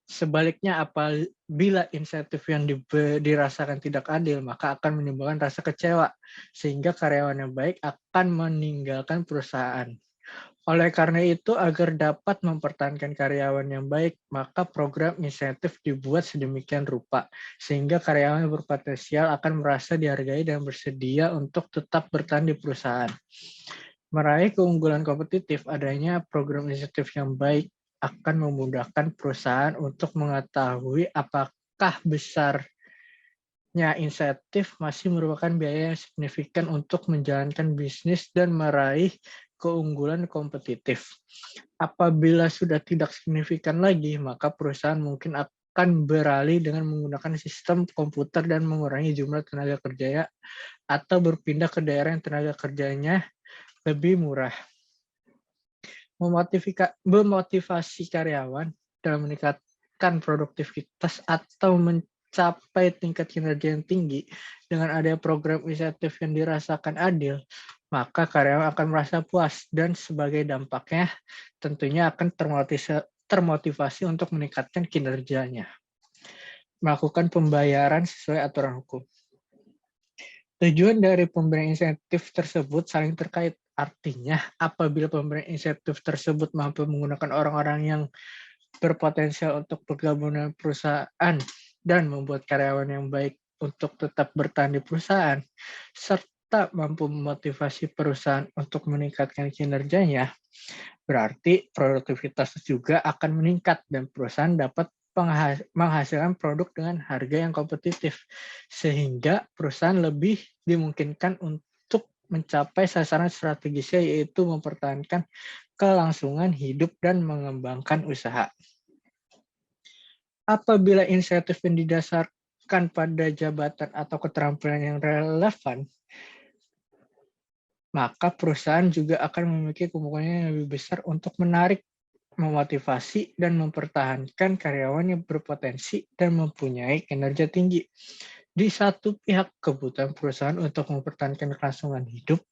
Sebaliknya, apabila insentif yang dirasakan tidak adil, maka akan menimbulkan rasa kecewa, sehingga karyawan yang baik akan meninggalkan perusahaan. Oleh karena itu, agar dapat mempertahankan karyawan yang baik, maka program insentif dibuat sedemikian rupa, sehingga karyawan yang berpotensial akan merasa dihargai dan bersedia untuk tetap bertahan di perusahaan. Meraih keunggulan kompetitif, adanya program insentif yang baik akan memudahkan perusahaan untuk mengetahui apakah besar insentif masih merupakan biaya yang signifikan untuk menjalankan bisnis dan meraih keunggulan kompetitif. Apabila sudah tidak signifikan lagi, maka perusahaan mungkin akan beralih dengan menggunakan sistem komputer dan mengurangi jumlah tenaga kerja atau berpindah ke daerah yang tenaga kerjanya lebih murah. Memotivasi karyawan dalam meningkatkan produktivitas atau mencapai tingkat kinerja yang tinggi dengan adanya program insentif yang dirasakan adil, maka karyawan akan merasa puas dan sebagai dampaknya tentunya akan termotivasi untuk meningkatkan kinerjanya. Melakukan pembayaran sesuai aturan hukum. Tujuan dari pemberian insentif tersebut saling terkait. Artinya, apabila pemberian insentif tersebut mampu menggunakan orang-orang yang berpotensial untuk bergabung dengan perusahaan dan membuat karyawan yang baik untuk tetap bertahan di perusahaan, serta mampu memotivasi perusahaan untuk meningkatkan kinerjanya, berarti produktivitas juga akan meningkat dan perusahaan dapat menghasilkan produk dengan harga yang kompetitif, sehingga perusahaan lebih dimungkinkan untuk mencapai sasaran strategisnya, yaitu mempertahankan kelangsungan hidup dan mengembangkan usaha. Apabila insentif yang didasarkan pada jabatan atau keterampilan yang relevan, maka perusahaan juga akan memiliki kemungkinan yang lebih besar untuk menarik, memotivasi, dan mempertahankan karyawan yang berpotensi dan mempunyai kinerja tinggi. Di satu pihak, kebutuhan perusahaan untuk mempertahankan kelangsungan hidup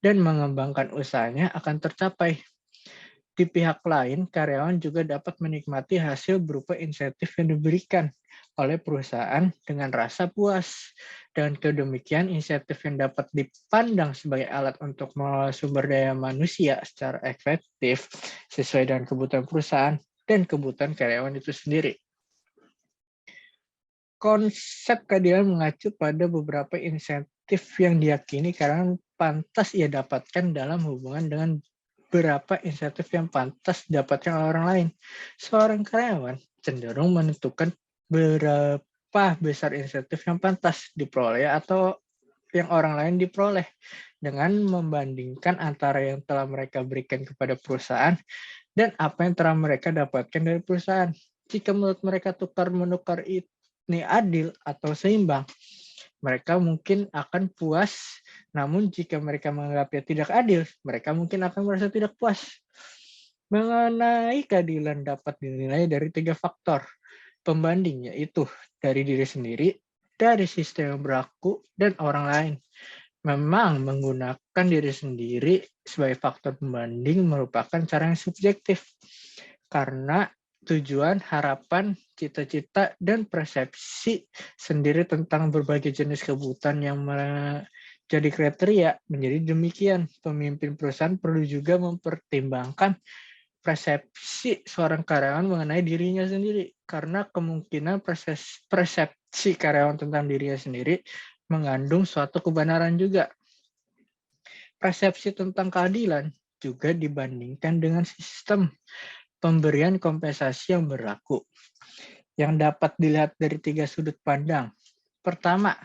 dan mengembangkan usahanya akan tercapai. Di pihak lain, karyawan juga dapat menikmati hasil berupa insentif yang diberikan oleh perusahaan dengan rasa puas. Dengan kedemikian, insentif yang dapat dipandang sebagai alat untuk mengelola sumber daya manusia secara efektif sesuai dengan kebutuhan perusahaan dan kebutuhan karyawan itu sendiri. Konsep keadilan mengacu pada beberapa insentif yang diyakini karyawan pantas ia dapatkan dalam hubungan dengan berapa insentif yang pantas didapatkan oleh orang lain. Seorang karyawan cenderung menentukan berapa besar insentif yang pantas diperoleh atau yang orang lain diperoleh dengan membandingkan antara yang telah mereka berikan kepada perusahaan dan apa yang telah mereka dapatkan dari perusahaan. Jika menurut mereka tukar-menukar ini adil atau seimbang, mereka mungkin akan puas. Namun jika mereka menganggapnya tidak adil, mereka mungkin akan merasa tidak puas. Mengenai keadilan dapat dinilai dari 3 faktor pembanding, yaitu dari diri sendiri, dari sistem yang berlaku, dan orang lain. Memang menggunakan diri sendiri sebagai faktor pembanding merupakan cara yang subjektif, karena tujuan, harapan, cita-cita, dan persepsi sendiri tentang berbagai jenis kebutuhan yang menjadi kriteria. Menjadi demikian, pemimpin perusahaan perlu juga mempertimbangkan persepsi seorang karyawan mengenai dirinya sendiri, karena kemungkinan persepsi karyawan tentang dirinya sendiri mengandung suatu kebenaran juga. Persepsi tentang keadilan juga dibandingkan dengan sistem pemberian kompensasi yang berlaku, yang dapat dilihat dari 3 sudut pandang. Pertama,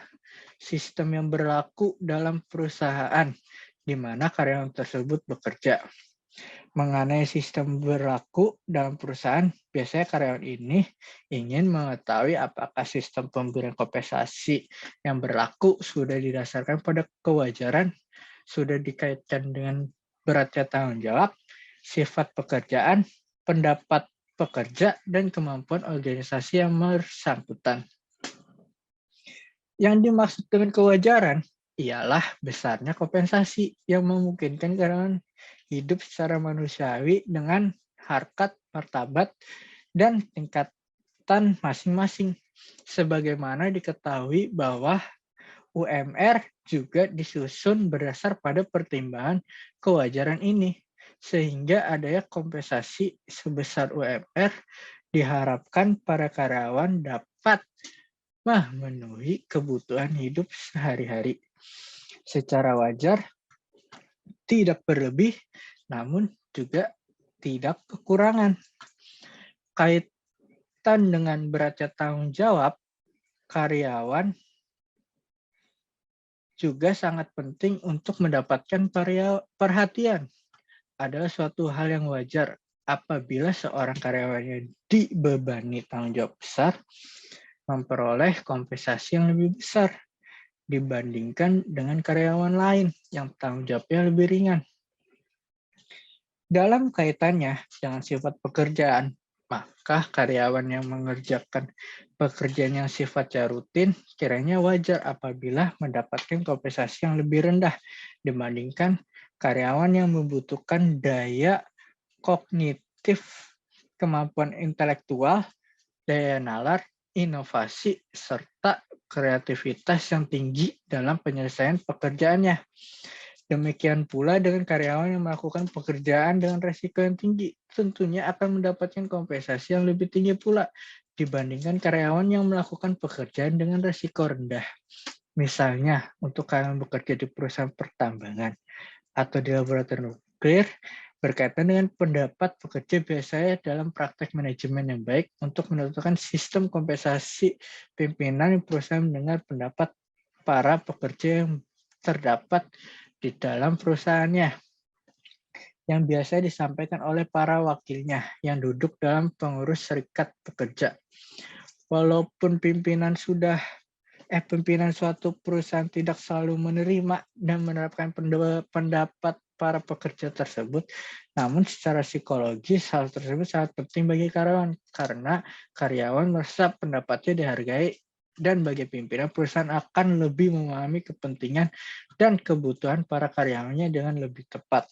sistem yang berlaku dalam perusahaan di mana karyawan tersebut bekerja. Mengenai sistem berlaku dalam perusahaan, biasanya karyawan ini ingin mengetahui apakah sistem pemberian kompensasi yang berlaku sudah didasarkan pada kewajaran, sudah dikaitkan dengan beratnya tanggung jawab, sifat pekerjaan, pendapat pekerja, dan kemampuan organisasi yang bersangkutan. Yang dimaksud dengan kewajaran ialah besarnya kompensasi yang memungkinkan karyawan hidup secara manusiawi dengan harkat, martabat, dan tingkatan masing-masing. Sebagaimana diketahui bahwa UMR juga disusun berdasar pada pertimbangan kewajaran ini, sehingga adanya kompensasi sebesar UMR diharapkan para karyawan dapat memenuhi kebutuhan hidup sehari-hari secara wajar, tidak berlebih, namun juga tidak kekurangan. Kaitan dengan beratnya tanggung jawab, karyawan juga sangat penting untuk mendapatkan perhatian. Adalah suatu hal yang wajar apabila seorang karyawannya dibebani tanggung jawab besar, memperoleh kompensasi yang lebih besar dibandingkan dengan karyawan lain yang tanggung jawabnya lebih ringan. Dalam kaitannya dengan sifat pekerjaan, maka karyawan yang mengerjakan pekerjaan yang sifatnya rutin kiranya wajar apabila mendapatkan kompensasi yang lebih rendah dibandingkan karyawan yang membutuhkan daya kognitif, kemampuan intelektual, daya nalar, inovasi, serta kreativitas yang tinggi dalam penyelesaian pekerjaannya. Demikian pula dengan karyawan yang melakukan pekerjaan dengan resiko yang tinggi, tentunya akan mendapatkan kompensasi yang lebih tinggi pula dibandingkan karyawan yang melakukan pekerjaan dengan resiko rendah. Misalnya, untuk karyawan bekerja di perusahaan pertambangan atau di laboratorium nuklir, berkaitan dengan pendapat pekerja biasanya dalam praktek manajemen yang baik untuk menentukan sistem kompensasi pimpinan perusahaan mendengar pendapat para pekerja yang terdapat di dalam perusahaannya yang biasa disampaikan oleh para wakilnya yang duduk dalam pengurus serikat pekerja. Walaupun pimpinan suatu perusahaan tidak selalu menerima dan menerapkan pendapat para pekerja tersebut, namun secara psikologis hal tersebut sangat penting bagi karyawan karena karyawan merasa pendapatnya dihargai dan bagi pimpinan perusahaan akan lebih memahami kepentingan dan kebutuhan para karyawannya dengan lebih tepat.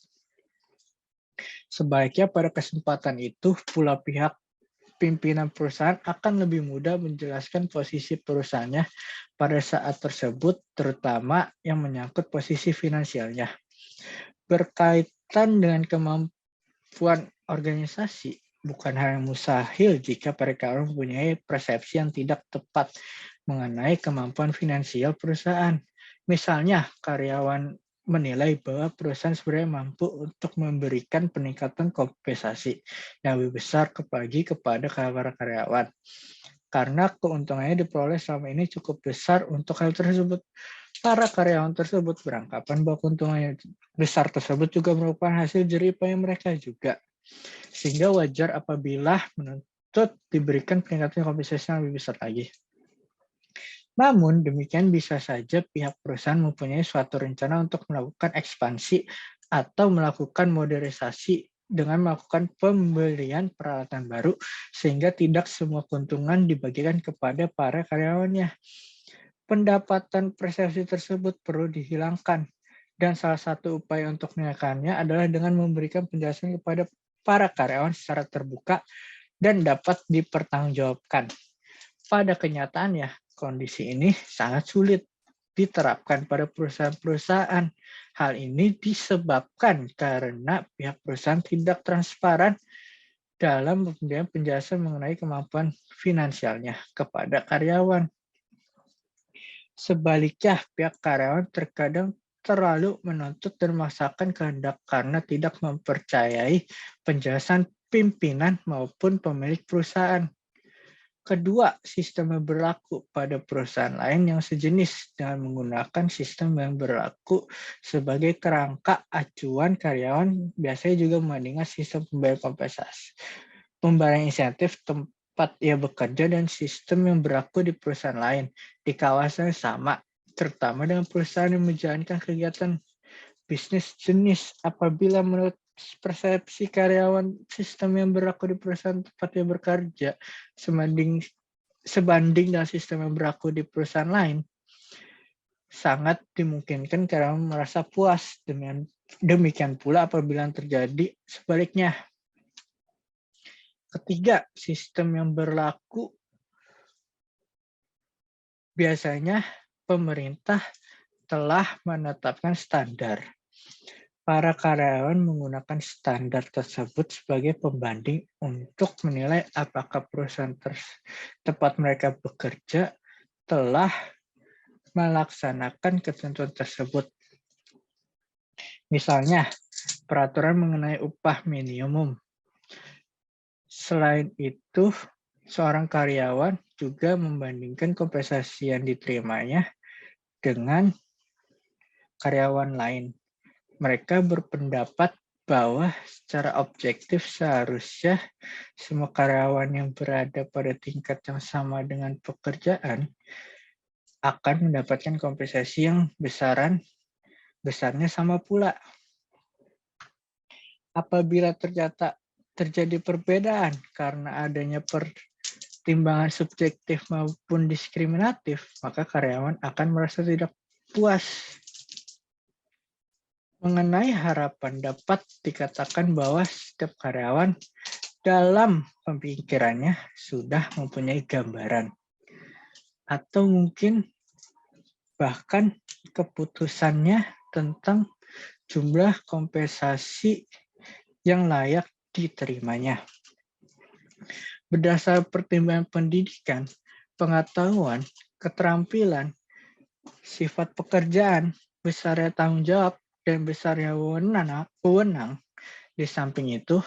Sebaiknya pada kesempatan itu pula pihak pimpinan perusahaan akan lebih mudah menjelaskan posisi perusahaannya pada saat tersebut, terutama yang menyangkut posisi finansialnya. Berkaitan dengan kemampuan organisasi, bukan hal yang mustahil jika mereka mempunyai persepsi yang tidak tepat mengenai kemampuan finansial perusahaan. Misalnya, karyawan menilai bahwa perusahaan sebenarnya mampu untuk memberikan peningkatan kompensasi yang lebih besar kepada para karyawan. Karena keuntungannya diperoleh selama ini cukup besar untuk hal tersebut. Para karyawan tersebut beranggapan bahwa keuntungannya besar tersebut juga merupakan hasil jerih payah mereka juga. Sehingga wajar apabila menuntut diberikan peningkatan kompensasi yang lebih besar lagi. Namun demikian bisa saja pihak perusahaan mempunyai suatu rencana untuk melakukan ekspansi atau melakukan modernisasi dengan melakukan pembelian peralatan baru sehingga tidak semua keuntungan dibagikan kepada para karyawannya. Pendapatan persepsi tersebut perlu dihilangkan dan salah satu upaya untuk menghilangkannya adalah dengan memberikan penjelasan kepada para karyawan secara terbuka dan dapat dipertanggungjawabkan. Pada kenyataannya, kondisi ini sangat sulit diterapkan pada perusahaan-perusahaan. Hal ini disebabkan karena pihak perusahaan tidak transparan dalam pemberian penjelasan mengenai kemampuan finansialnya kepada karyawan. Sebaliknya, pihak karyawan terkadang terlalu menuntut dan memaksakan kehendak karena tidak mempercayai penjelasan pimpinan maupun pemilik perusahaan. Kedua, sistem yang berlaku pada perusahaan lain yang sejenis dengan menggunakan sistem yang berlaku sebagai kerangka acuan karyawan biasanya juga membandingkan sistem pembayaran kompensasi, pembayaran insentif tempat ia bekerja dan sistem yang berlaku di perusahaan lain di kawasan yang sama, terutama dengan perusahaan yang menjalankan kegiatan bisnis jenis. Apabila menurut persepsi karyawan sistem yang berlaku di perusahaan tempat ia bekerja sebanding dengan sistem yang berlaku di perusahaan lain, sangat dimungkinkan karyawan merasa puas. Demikian pula apabila terjadi sebaliknya. Ketiga, sistem yang berlaku biasanya pemerintah telah menetapkan standar. Para karyawan menggunakan standar tersebut sebagai pembanding untuk menilai apakah perusahaan tempat mereka bekerja telah melaksanakan ketentuan tersebut. Misalnya, peraturan mengenai upah minimum. Selain itu, seorang karyawan juga membandingkan kompensasi yang diterimanya dengan karyawan lain. Mereka berpendapat bahwa secara objektif seharusnya semua karyawan yang berada pada tingkat yang sama dengan pekerjaan akan mendapatkan kompensasi yang besarnya sama pula. Apabila ternyata terjadi perbedaan karena adanya pertimbangan subjektif maupun diskriminatif, maka karyawan akan merasa tidak puas. Mengenai harapan, dapat dikatakan bahwa setiap karyawan dalam pemikirannya sudah mempunyai gambaran, atau mungkin bahkan keputusannya tentang jumlah kompensasi yang layak diterimanya. Berdasar pertimbangan pendidikan, pengetahuan, keterampilan, sifat pekerjaan, besarnya tanggung jawab, dan besarnya wewenang, di samping itu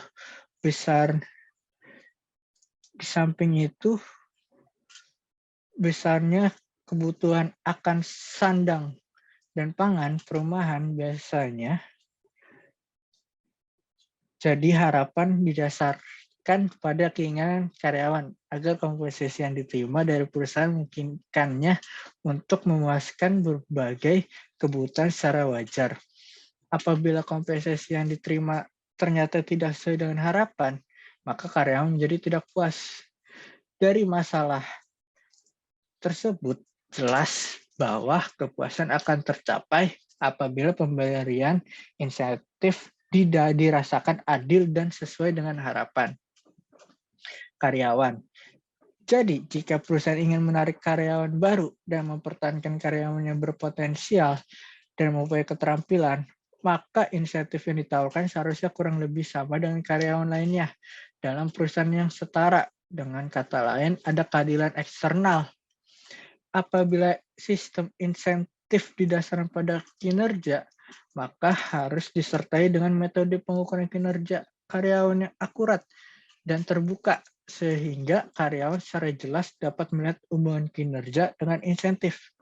besarnya kebutuhan akan sandang dan pangan perumahan biasanya jadi harapan didasarkan pada keinginan karyawan agar kompensasi yang diterima dari perusahaan memungkinkannya untuk memuaskan berbagai kebutuhan secara wajar. Apabila kompensasi yang diterima ternyata tidak sesuai dengan harapan, maka karyawan menjadi tidak puas. Dari masalah tersebut, jelas bahwa kepuasan akan tercapai apabila pemberian insentif tidak dirasakan adil dan sesuai dengan harapan karyawan. Jadi, jika perusahaan ingin menarik karyawan baru dan mempertahankan karyawan yang berpotensial dan mempunyai keterampilan, maka insentif yang ditawarkan seharusnya kurang lebih sama dengan karyawan lainnya dalam perusahaan yang setara. Dengan kata lain, ada keadilan eksternal. Apabila sistem insentif didasarkan pada kinerja, maka harus disertai dengan metode pengukuran kinerja karyawan yang akurat dan terbuka, sehingga karyawan secara jelas dapat melihat hubungan kinerja dengan insentif.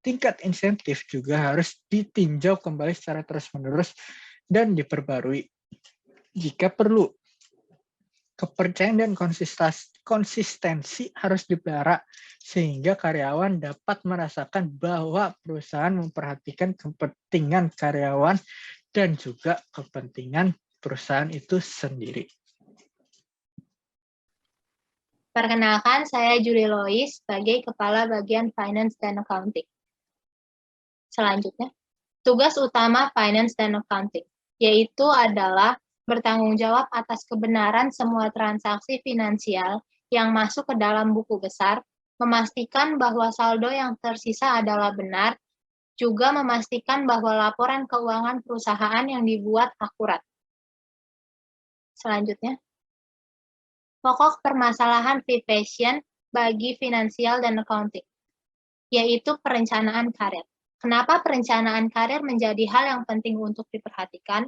Tingkat insentif juga harus ditinjau kembali secara terus-menerus dan diperbarui jika perlu. Kepercayaan dan konsistensi harus dipelihara sehingga karyawan dapat merasakan bahwa perusahaan memperhatikan kepentingan karyawan dan juga kepentingan perusahaan itu sendiri. Perkenalkan, saya Julie Lois sebagai Kepala Bagian Finance dan Accounting. Selanjutnya, tugas utama Finance dan Accounting, yaitu adalah bertanggung jawab atas kebenaran semua transaksi finansial yang masuk ke dalam buku besar, memastikan bahwa saldo yang tersisa adalah benar, juga memastikan bahwa laporan keuangan perusahaan yang dibuat akurat. Selanjutnya, pokok permasalahan fee passion bagi finansial dan accounting, yaitu perencanaan karir. Kenapa perencanaan karir menjadi hal yang penting untuk diperhatikan?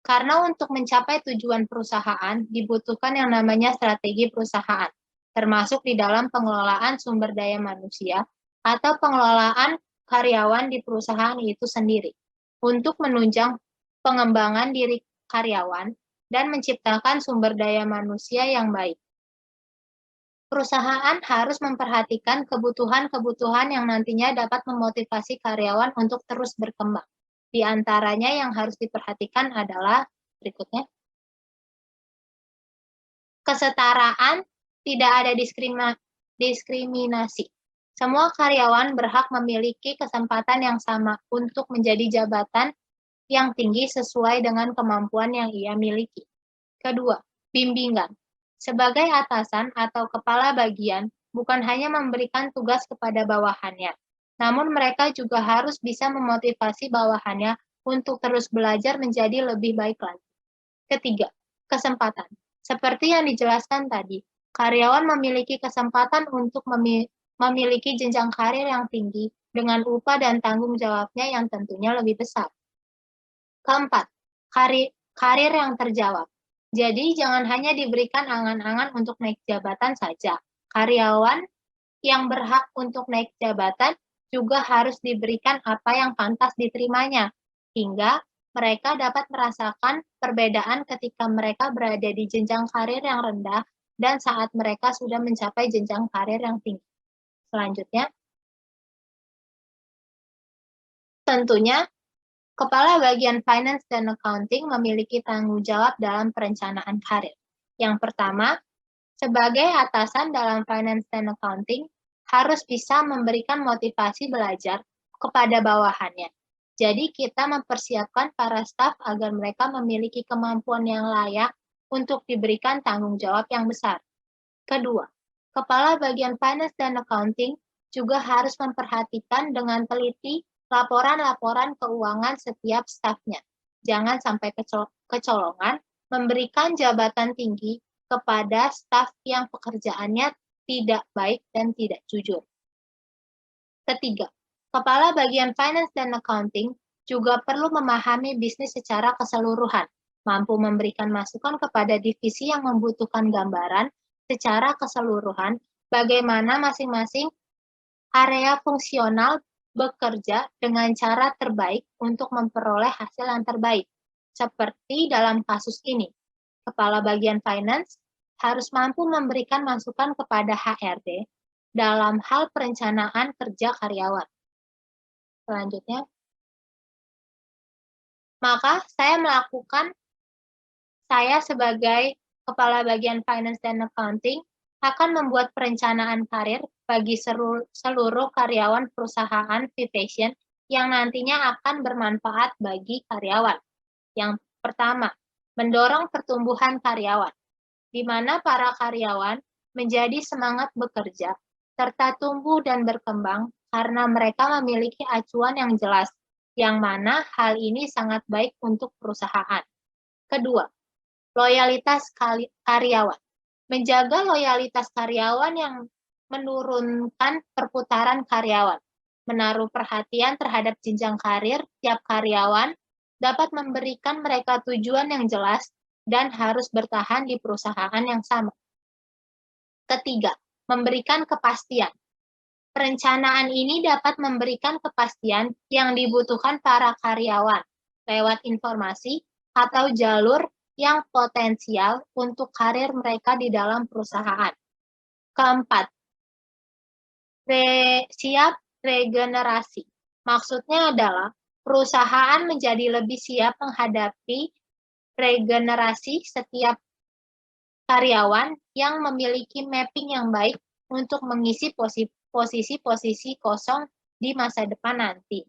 Karena untuk mencapai tujuan perusahaan dibutuhkan yang namanya strategi perusahaan, termasuk di dalam pengelolaan sumber daya manusia atau pengelolaan karyawan di perusahaan itu sendiri, untuk menunjang pengembangan diri karyawan dan menciptakan sumber daya manusia yang baik. Perusahaan harus memperhatikan kebutuhan-kebutuhan yang nantinya dapat memotivasi karyawan untuk terus berkembang. Di antaranya yang harus diperhatikan adalah berikutnya. Kesetaraan, tidak ada diskriminasi. Semua karyawan berhak memiliki kesempatan yang sama untuk menjadi jabatan yang tinggi sesuai dengan kemampuan yang ia miliki. Kedua, bimbingan. Sebagai atasan atau kepala bagian, bukan hanya memberikan tugas kepada bawahannya, namun mereka juga harus bisa memotivasi bawahannya untuk terus belajar menjadi lebih baik lagi. Ketiga, kesempatan. Seperti yang dijelaskan tadi, karyawan memiliki kesempatan untuk memiliki jenjang karir yang tinggi dengan upah dan tanggung jawabnya yang tentunya lebih besar. Keempat, karir yang terjawab. Jadi jangan hanya diberikan angan-angan untuk naik jabatan saja. Karyawan yang berhak untuk naik jabatan juga harus diberikan apa yang pantas diterimanya, hingga mereka dapat merasakan perbedaan ketika mereka berada di jenjang karir yang rendah dan saat mereka sudah mencapai jenjang karir yang tinggi. Selanjutnya, tentunya, Kepala Bagian Finance dan Accounting memiliki tanggung jawab dalam perencanaan karir. Yang pertama, sebagai atasan dalam Finance dan Accounting, harus bisa memberikan motivasi belajar kepada bawahannya. Jadi kita mempersiapkan para staf agar mereka memiliki kemampuan yang layak untuk diberikan tanggung jawab yang besar. Kedua, Kepala Bagian Finance dan Accounting juga harus memperhatikan dengan teliti laporan-laporan keuangan setiap stafnya. Jangan sampai kecolongan memberikan jabatan tinggi kepada staf yang pekerjaannya tidak baik dan tidak jujur. Ketiga, Kepala Bagian Finance dan Accounting juga perlu memahami bisnis secara keseluruhan, mampu memberikan masukan kepada divisi yang membutuhkan gambaran secara keseluruhan bagaimana masing-masing area fungsional bekerja dengan cara terbaik untuk memperoleh hasil yang terbaik. Seperti dalam kasus ini, Kepala Bagian Finance harus mampu memberikan masukan kepada HRD dalam hal perencanaan kerja karyawan. Selanjutnya, maka saya sebagai Kepala Bagian Finance dan Accounting akan membuat perencanaan karir bagi seluruh karyawan perusahaan Vivation yang nantinya akan bermanfaat bagi karyawan. Yang pertama, mendorong pertumbuhan karyawan, di mana para karyawan menjadi semangat bekerja, serta tumbuh dan berkembang karena mereka memiliki acuan yang jelas, yang mana hal ini sangat baik untuk perusahaan. Kedua, loyalitas karyawan. Menjaga loyalitas karyawan yang menurunkan perputaran karyawan. Menaruh perhatian terhadap jenjang karir tiap karyawan dapat memberikan mereka tujuan yang jelas dan harus bertahan di perusahaan yang sama. Ketiga, memberikan kepastian. Perencanaan ini dapat memberikan kepastian yang dibutuhkan para karyawan lewat informasi atau jalur yang potensial untuk karir mereka di dalam perusahaan. Keempat, siap regenerasi. Maksudnya adalah perusahaan menjadi lebih siap menghadapi regenerasi setiap karyawan yang memiliki mapping yang baik untuk mengisi posisi-posisi kosong di masa depan nanti.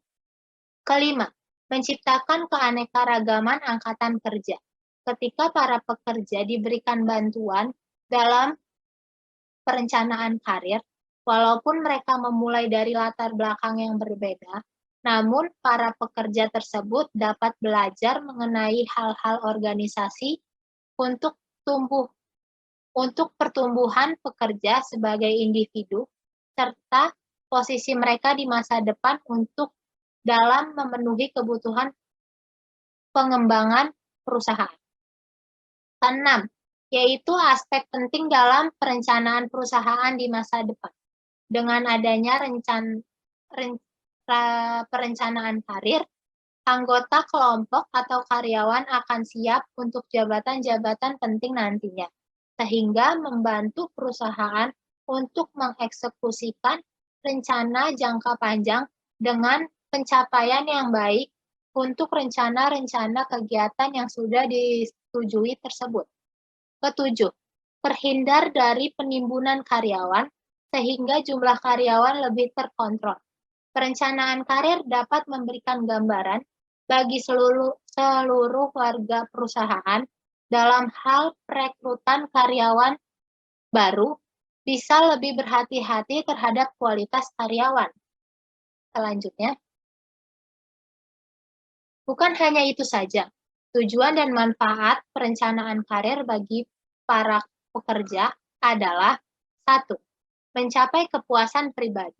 Kelima, menciptakan keanekaragaman angkatan kerja. Ketika para pekerja diberikan bantuan dalam perencanaan karir, walaupun mereka memulai dari latar belakang yang berbeda, namun para pekerja tersebut dapat belajar mengenai hal-hal organisasi untuk pertumbuhan pekerja sebagai individu, serta posisi mereka di masa depan untuk dalam memenuhi kebutuhan pengembangan perusahaan. Keenam, yaitu aspek penting dalam perencanaan perusahaan di masa depan. Dengan adanya perencanaan karir, anggota kelompok atau karyawan akan siap untuk jabatan-jabatan penting nantinya, sehingga membantu perusahaan untuk mengeksekusikan rencana jangka panjang dengan pencapaian yang baik untuk rencana-rencana kegiatan yang sudah disetujui tersebut. Ketujuh, terhindar dari penimbunan karyawan sehingga jumlah karyawan lebih terkontrol. Perencanaan karir dapat memberikan gambaran bagi seluruh warga perusahaan dalam hal perekrutan karyawan baru bisa lebih berhati-hati terhadap kualitas karyawan. Selanjutnya, bukan hanya itu saja, tujuan dan manfaat perencanaan karir bagi para pekerja adalah 1. Mencapai kepuasan pribadi,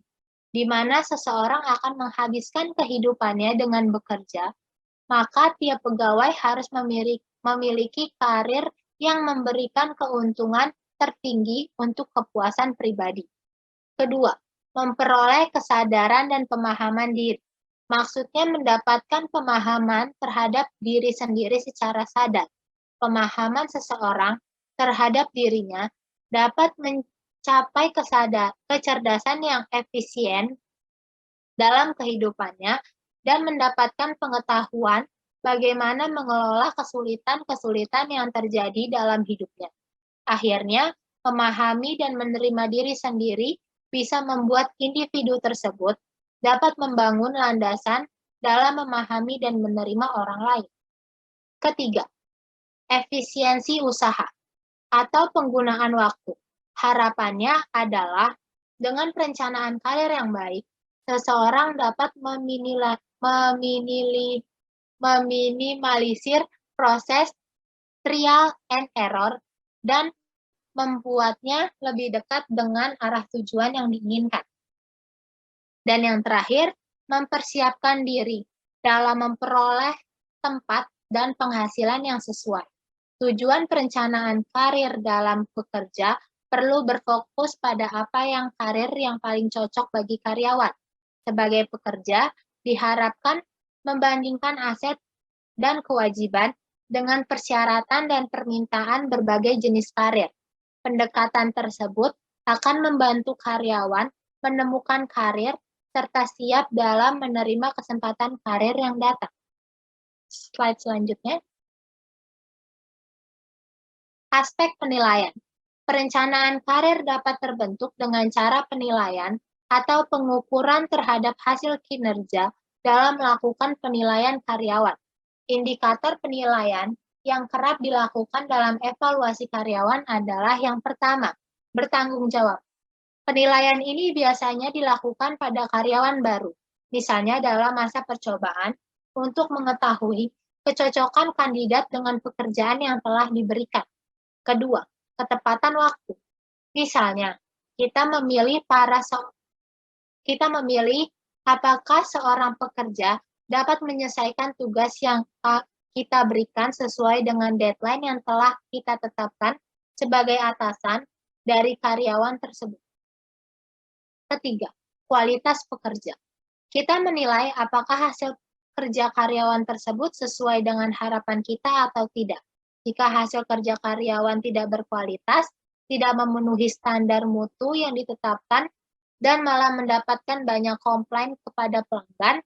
di mana seseorang akan menghabiskan kehidupannya dengan bekerja, maka tiap pegawai harus memiliki karir yang memberikan keuntungan tertinggi untuk kepuasan pribadi. Kedua, memperoleh kesadaran dan pemahaman diri. Maksudnya mendapatkan pemahaman terhadap diri sendiri secara sadar. Pemahaman seseorang terhadap dirinya dapat mencapai kecerdasan yang efisien dalam kehidupannya dan mendapatkan pengetahuan bagaimana mengelola kesulitan-kesulitan yang terjadi dalam hidupnya. Akhirnya, memahami dan menerima diri sendiri bisa membuat individu tersebut dapat membangun landasan dalam memahami dan menerima orang lain. Ketiga, efisiensi usaha atau penggunaan waktu. Harapannya adalah dengan perencanaan karir yang baik, seseorang dapat meminimalisir proses trial and error dan membuatnya lebih dekat dengan arah tujuan yang diinginkan. Dan yang terakhir, mempersiapkan diri dalam memperoleh tempat dan penghasilan yang sesuai. Tujuan perencanaan karir dalam bekerja perlu berfokus pada apa yang karir yang paling cocok bagi karyawan. Sebagai pekerja, diharapkan membandingkan aset dan kewajiban dengan persyaratan dan permintaan berbagai jenis karir. Pendekatan tersebut akan membantu karyawan menemukan karir serta siap dalam menerima kesempatan karir yang datang. Slide selanjutnya. Aspek penilaian. Perencanaan karir dapat terbentuk dengan cara penilaian atau pengukuran terhadap hasil kinerja dalam melakukan penilaian karyawan. Indikator penilaian yang kerap dilakukan dalam evaluasi karyawan adalah yang pertama, bertanggung jawab. Penilaian ini biasanya dilakukan pada karyawan baru, misalnya dalam masa percobaan, untuk mengetahui kecocokan kandidat dengan pekerjaan yang telah diberikan. Kedua, ketepatan waktu. Misalnya, kita memilih apakah seorang pekerja dapat menyelesaikan tugas yang kita berikan sesuai dengan deadline yang telah kita tetapkan sebagai atasan dari karyawan tersebut. Ketiga, kualitas pekerja. Kita menilai apakah hasil kerja karyawan tersebut sesuai dengan harapan kita atau tidak. Jika hasil kerja karyawan tidak berkualitas, tidak memenuhi standar mutu yang ditetapkan, dan malah mendapatkan banyak komplain kepada pelanggan,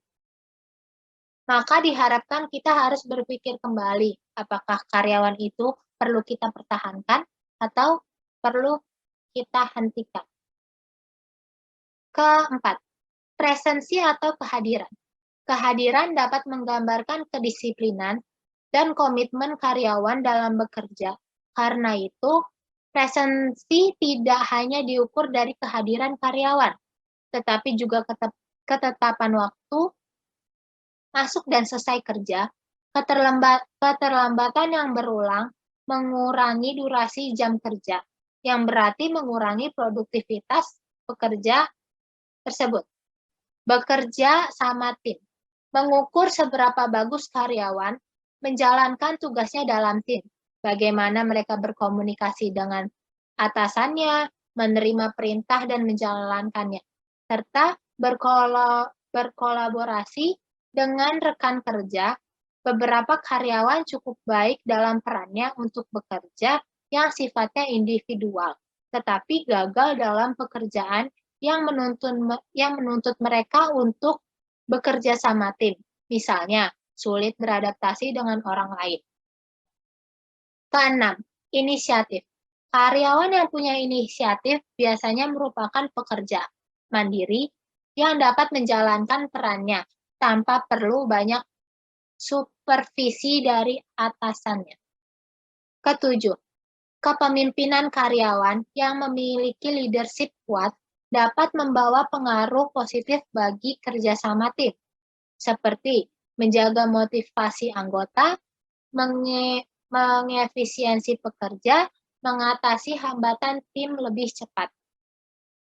maka diharapkan kita harus berpikir kembali apakah karyawan itu perlu kita pertahankan atau perlu kita hentikan. Keempat, presensi atau kehadiran. Kehadiran dapat menggambarkan kedisiplinan dan komitmen karyawan dalam bekerja. Karena itu, presensi tidak hanya diukur dari kehadiran karyawan, tetapi juga ketetapan waktu, masuk dan selesai kerja, keterlambatan yang berulang, mengurangi durasi jam kerja, yang berarti mengurangi produktivitas pekerja tersebut. Bekerja sama tim, mengukur seberapa bagus karyawan menjalankan tugasnya dalam tim, bagaimana mereka berkomunikasi dengan atasannya, menerima perintah dan menjalankannya, serta berkolaborasi dengan rekan kerja. Beberapa karyawan cukup baik dalam perannya untuk bekerja yang sifatnya individual, tetapi gagal dalam pekerjaan yang menuntut mereka untuk bekerja sama tim. Misalnya, sulit beradaptasi dengan orang lain. Keenam, inisiatif. Karyawan yang punya inisiatif biasanya merupakan pekerja mandiri yang dapat menjalankan perannya tanpa perlu banyak supervisi dari atasannya. Ketujuh, kepemimpinan karyawan yang memiliki leadership kuat dapat membawa pengaruh positif bagi kerjasama tim, seperti menjaga motivasi anggota, mengefisiensi pekerja, mengatasi hambatan tim lebih cepat.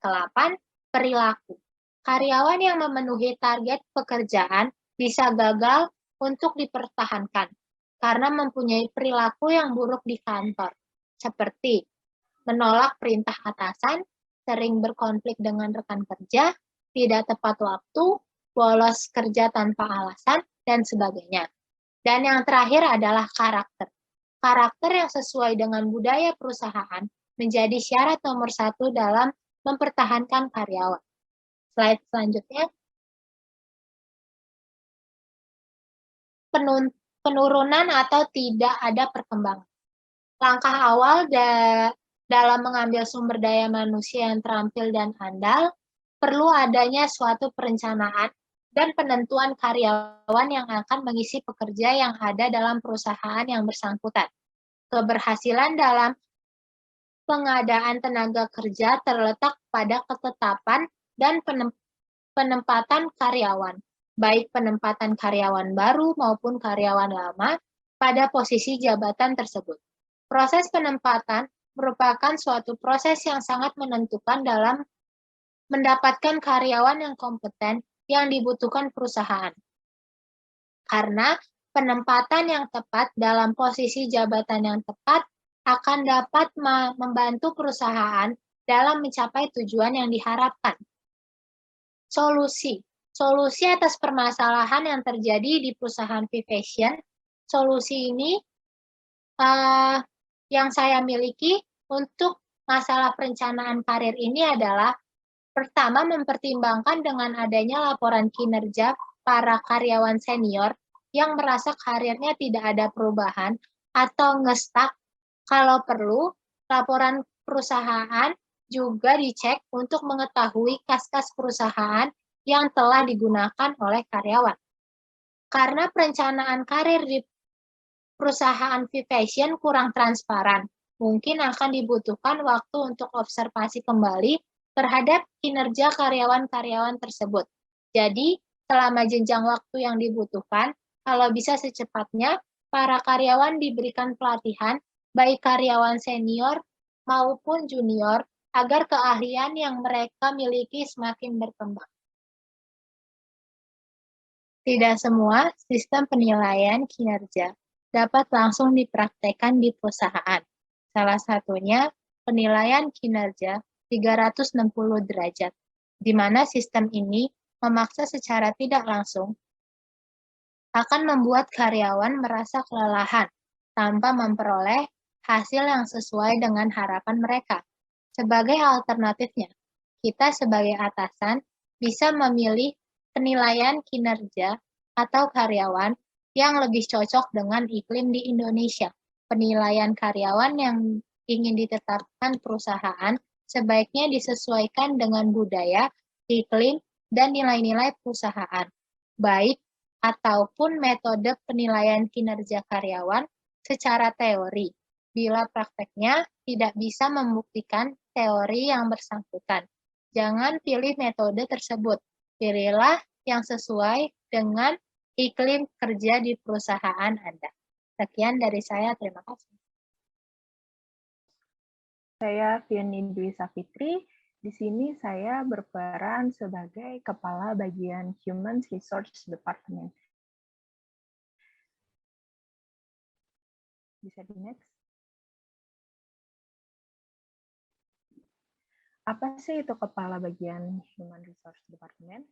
Ke-8, perilaku. Karyawan yang memenuhi target pekerjaan bisa gagal untuk dipertahankan karena mempunyai perilaku yang buruk di kantor, seperti menolak perintah atasan, sering berkonflik dengan rekan kerja, tidak tepat waktu, bolos kerja tanpa alasan, dan sebagainya. Dan yang terakhir adalah karakter. Karakter yang sesuai dengan budaya perusahaan menjadi syarat nomor 1 dalam mempertahankan karyawan. Slide selanjutnya. Penurunan atau tidak ada perkembangan. Langkah awal dalam mengambil sumber daya manusia yang terampil dan andal, perlu adanya suatu perencanaan dan penentuan karyawan yang akan mengisi pekerja yang ada dalam perusahaan yang bersangkutan. Keberhasilan dalam pengadaan tenaga kerja terletak pada ketetapan dan penempatan karyawan, baik penempatan karyawan baru maupun karyawan lama pada posisi jabatan tersebut. Proses penempatan merupakan suatu proses yang sangat menentukan dalam mendapatkan karyawan yang kompeten yang dibutuhkan perusahaan. Karena penempatan yang tepat dalam posisi jabatan yang tepat akan dapat membantu perusahaan dalam mencapai tujuan yang diharapkan. Solusi atas permasalahan yang terjadi di perusahaan V-Fashion. Solusi ini yang saya miliki untuk masalah perencanaan karir ini adalah pertama, mempertimbangkan dengan adanya laporan kinerja para karyawan senior yang merasa karirnya tidak ada perubahan atau nge-stuck. Kalau perlu, laporan perusahaan juga dicek untuk mengetahui kas-kas perusahaan yang telah digunakan oleh karyawan. Karena perencanaan karir di perusahaan V-Fashion kurang transparan, mungkin akan dibutuhkan waktu untuk observasi kembali terhadap kinerja karyawan-karyawan tersebut. Jadi, selama jenjang waktu yang dibutuhkan, kalau bisa secepatnya, para karyawan diberikan pelatihan, baik karyawan senior maupun junior, agar keahlian yang mereka miliki semakin berkembang. Tidak semua sistem penilaian kinerja dapat langsung dipraktekkan di perusahaan. Salah satunya penilaian kinerja 360 derajat, di mana sistem ini memaksa secara tidak langsung akan membuat karyawan merasa kelelahan tanpa memperoleh hasil yang sesuai dengan harapan mereka. Sebagai alternatifnya, kita sebagai atasan bisa memilih penilaian kinerja atau karyawan yang lebih cocok dengan iklim di Indonesia. Penilaian karyawan yang ingin ditetapkan perusahaan sebaiknya disesuaikan dengan budaya, iklim, dan nilai-nilai perusahaan, baik ataupun metode penilaian kinerja karyawan secara teori, bila prakteknya tidak bisa membuktikan teori yang bersangkutan. Jangan pilih metode tersebut, pilihlah yang sesuai dengan iklim kerja di perusahaan Anda. Sekian dari saya, terima kasih. Saya Fiani Dwi Safitri. Di sini saya berperan sebagai Kepala Bagian Human Resource Department. Bisa di next. Apa sih itu Kepala Bagian Human Resource Department?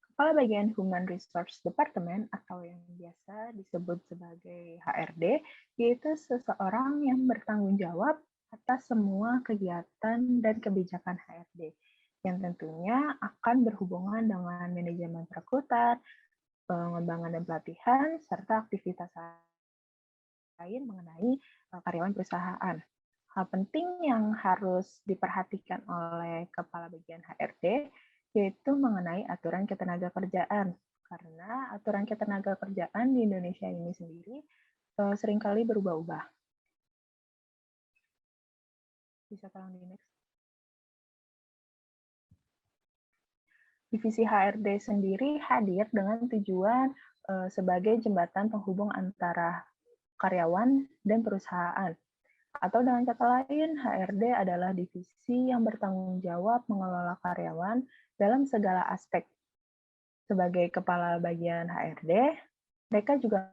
Kepala Bagian Human Resource Department atau yang biasa disebut sebagai HRD, yaitu seseorang yang bertanggung jawab atas semua kegiatan dan kebijakan HRD, yang tentunya akan berhubungan dengan manajemen perekrutan, pengembangan dan pelatihan, serta aktivitas lain mengenai karyawan perusahaan. Hal penting yang harus diperhatikan oleh Kepala Bagian HRD yaitu mengenai aturan ketenagakerjaan. Karena aturan ketenagakerjaan di Indonesia ini sendiri seringkali berubah-ubah. Bisa tolong di next. Divisi HRD sendiri hadir dengan tujuan sebagai jembatan penghubung antara karyawan dan perusahaan. Atau dengan kata lain, HRD adalah divisi yang bertanggung jawab mengelola karyawan dalam segala aspek. Sebagai kepala bagian HRD, mereka juga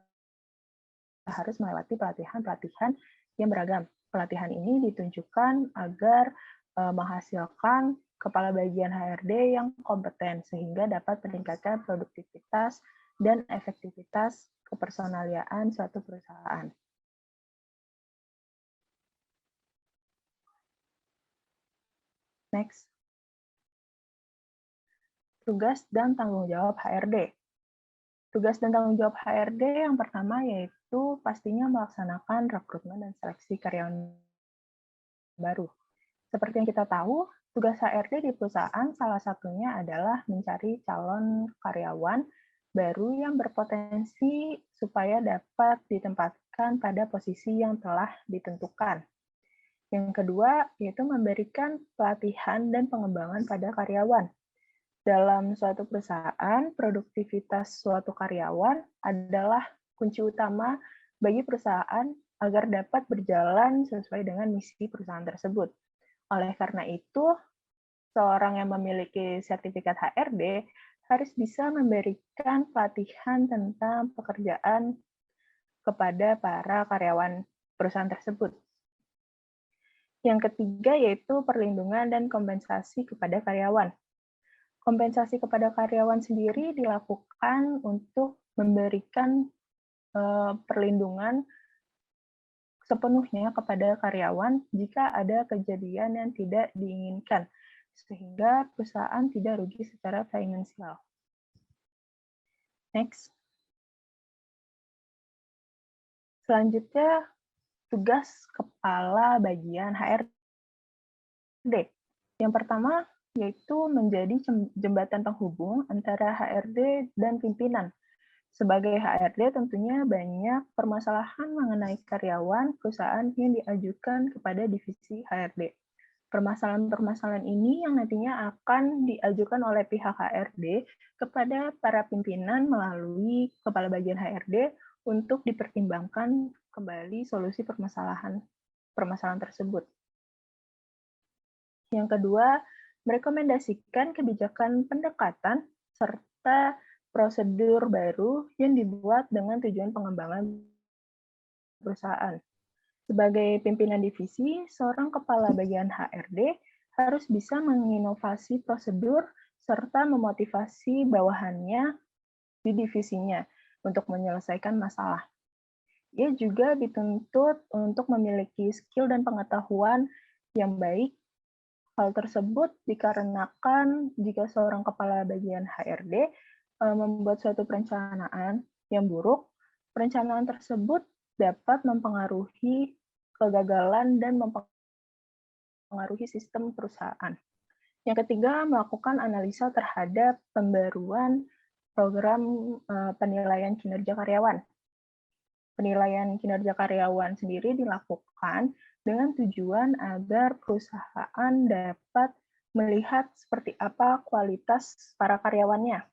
harus melewati pelatihan-pelatihan yang beragam. Pelatihan ini ditunjukkan agar menghasilkan kepala bagian HRD yang kompeten sehingga dapat meningkatkan produktivitas dan efektivitas kepersonaliaan suatu perusahaan. Next. Tugas dan tanggung jawab HRD. Tugas dan tanggung jawab HRD yang pertama yaitu pastinya melaksanakan rekrutmen dan seleksi karyawan baru. Seperti yang kita tahu, tugas HRD di perusahaan salah satunya adalah mencari calon karyawan baru yang berpotensi supaya dapat ditempatkan pada posisi yang telah ditentukan. Yang kedua, yaitu memberikan pelatihan dan pengembangan pada karyawan. Dalam suatu perusahaan, produktivitas suatu karyawan adalah kunci utama bagi perusahaan agar dapat berjalan sesuai dengan misi perusahaan tersebut. Oleh karena itu, seorang yang memiliki sertifikat HRD harus bisa memberikan pelatihan tentang pekerjaan kepada para karyawan perusahaan tersebut. Yang ketiga yaitu perlindungan dan kompensasi kepada karyawan. Kompensasi kepada karyawan sendiri dilakukan untuk memberikan perlindungan sepenuhnya kepada karyawan jika ada kejadian yang tidak diinginkan, sehingga perusahaan tidak rugi secara finansial. Next. Selanjutnya, tugas kepala bagian HRD. Yang pertama, yaitu menjadi jembatan penghubung antara HRD dan pimpinan. Sebagai HRD tentunya banyak permasalahan mengenai karyawan perusahaan yang diajukan kepada divisi HRD. Permasalahan-permasalahan ini yang nantinya akan diajukan oleh pihak HRD kepada para pimpinan melalui kepala bagian HRD untuk dipertimbangkan kembali solusi permasalahan tersebut. Yang kedua, merekomendasikan kebijakan pendekatan serta prosedur baru yang dibuat dengan tujuan pengembangan perusahaan. Sebagai pimpinan divisi, seorang kepala bagian HRD harus bisa menginovasi prosedur serta memotivasi bawahannya di divisinya untuk menyelesaikan masalah. Ia juga dituntut untuk memiliki skill dan pengetahuan yang baik. Hal tersebut dikarenakan jika seorang kepala bagian HRD membuat suatu perencanaan yang buruk, perencanaan tersebut dapat mempengaruhi kegagalan dan mempengaruhi sistem perusahaan. Yang ketiga, melakukan analisa terhadap pembaruan program penilaian kinerja karyawan. Penilaian kinerja karyawan sendiri dilakukan dengan tujuan agar perusahaan dapat melihat seperti apa kualitas para karyawannya.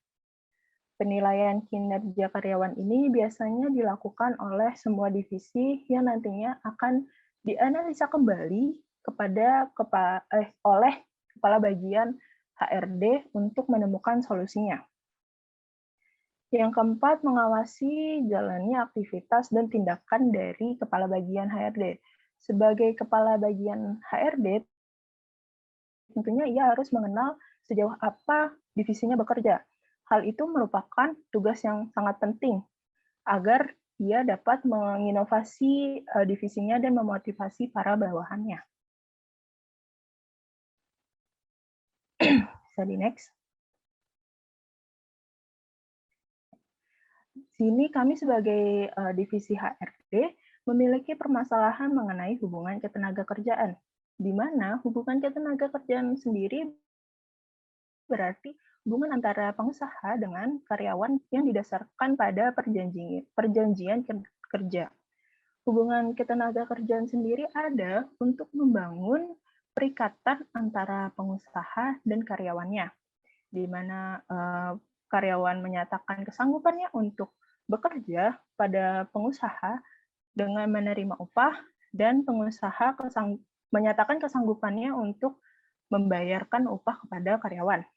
Penilaian kinerja karyawan ini biasanya dilakukan oleh semua divisi yang nantinya akan dianalisa kembali oleh kepala bagian HRD untuk menemukan solusinya. Yang keempat, mengawasi jalannya aktivitas dan tindakan dari kepala bagian HRD. Sebagai kepala bagian HRD, tentunya ia harus mengenal sejauh apa divisinya bekerja. Hal itu merupakan tugas yang sangat penting agar ia dapat menginovasi divisinya dan memotivasi para bawahannya. Bisa di next. Sini kami sebagai divisi HRD memiliki permasalahan mengenai hubungan ketenagakerjaan, di mana hubungan ketenagakerjaan sendiri berarti hubungan antara pengusaha dengan karyawan yang didasarkan pada perjanjian kerja. Hubungan ketenagakerjaan sendiri ada untuk membangun perikatan antara pengusaha dan karyawannya, di mana karyawan menyatakan kesanggupannya untuk bekerja pada pengusaha dengan menerima upah, dan pengusaha menyatakan kesanggupannya untuk membayarkan upah kepada karyawan.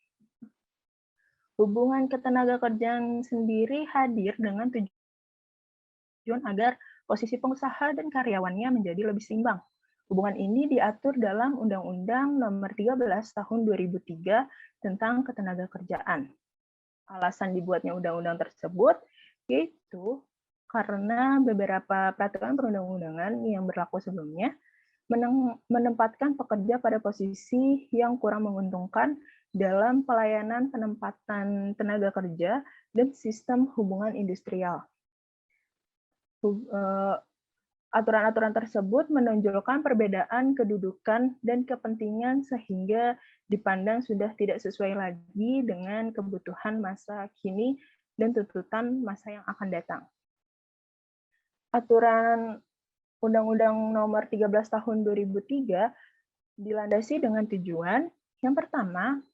Hubungan ketenagakerjaan sendiri hadir dengan tujuan agar posisi pengusaha dan karyawannya menjadi lebih seimbang. Hubungan ini diatur dalam Undang-Undang Nomor 13 Tahun 2003 tentang Ketenagakerjaan. Alasan dibuatnya undang-undang tersebut yaitu karena beberapa peraturan perundang-undangan yang berlaku sebelumnya menempatkan pekerja pada posisi yang kurang menguntungkan dalam pelayanan penempatan tenaga kerja dan sistem hubungan industrial. Aturan-aturan tersebut menonjolkan perbedaan kedudukan dan kepentingan sehingga dipandang sudah tidak sesuai lagi dengan kebutuhan masa kini dan tuntutan masa yang akan datang. Aturan Undang-Undang Nomor 13 Tahun 2003 dilandasi dengan tujuan yang pertama,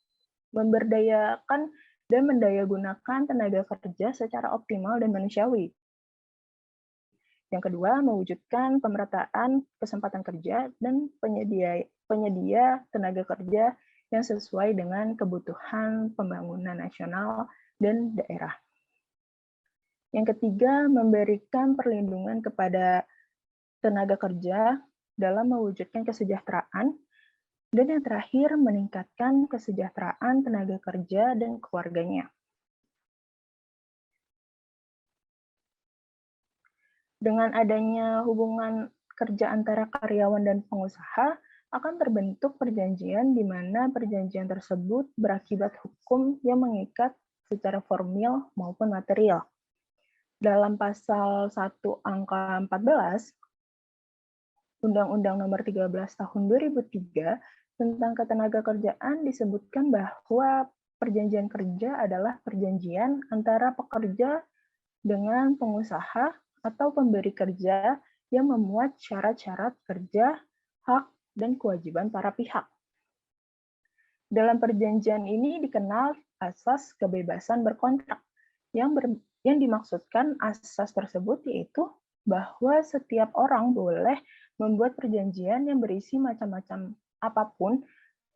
memberdayakan dan mendayagunakan tenaga kerja secara optimal dan manusiawi. Yang kedua, mewujudkan pemerataan kesempatan kerja dan penyedia tenaga kerja yang sesuai dengan kebutuhan pembangunan nasional dan daerah. Yang ketiga, memberikan perlindungan kepada tenaga kerja dalam mewujudkan kesejahteraan. Dan yang terakhir, meningkatkan kesejahteraan tenaga kerja dan keluarganya. Dengan adanya hubungan kerja antara karyawan dan pengusaha, akan terbentuk perjanjian di mana perjanjian tersebut berakibat hukum yang mengikat secara formil maupun material. Dalam pasal 1 angka 14, Undang-Undang Nomor 13 Tahun 2003 tentang Ketenagakerjaan disebutkan bahwa perjanjian kerja adalah perjanjian antara pekerja dengan pengusaha atau pemberi kerja yang memuat syarat-syarat kerja, hak, dan kewajiban para pihak. Dalam perjanjian ini dikenal asas kebebasan berkontrak. Yang dimaksudkan asas tersebut yaitu bahwa setiap orang boleh membuat perjanjian yang berisi macam-macam apapun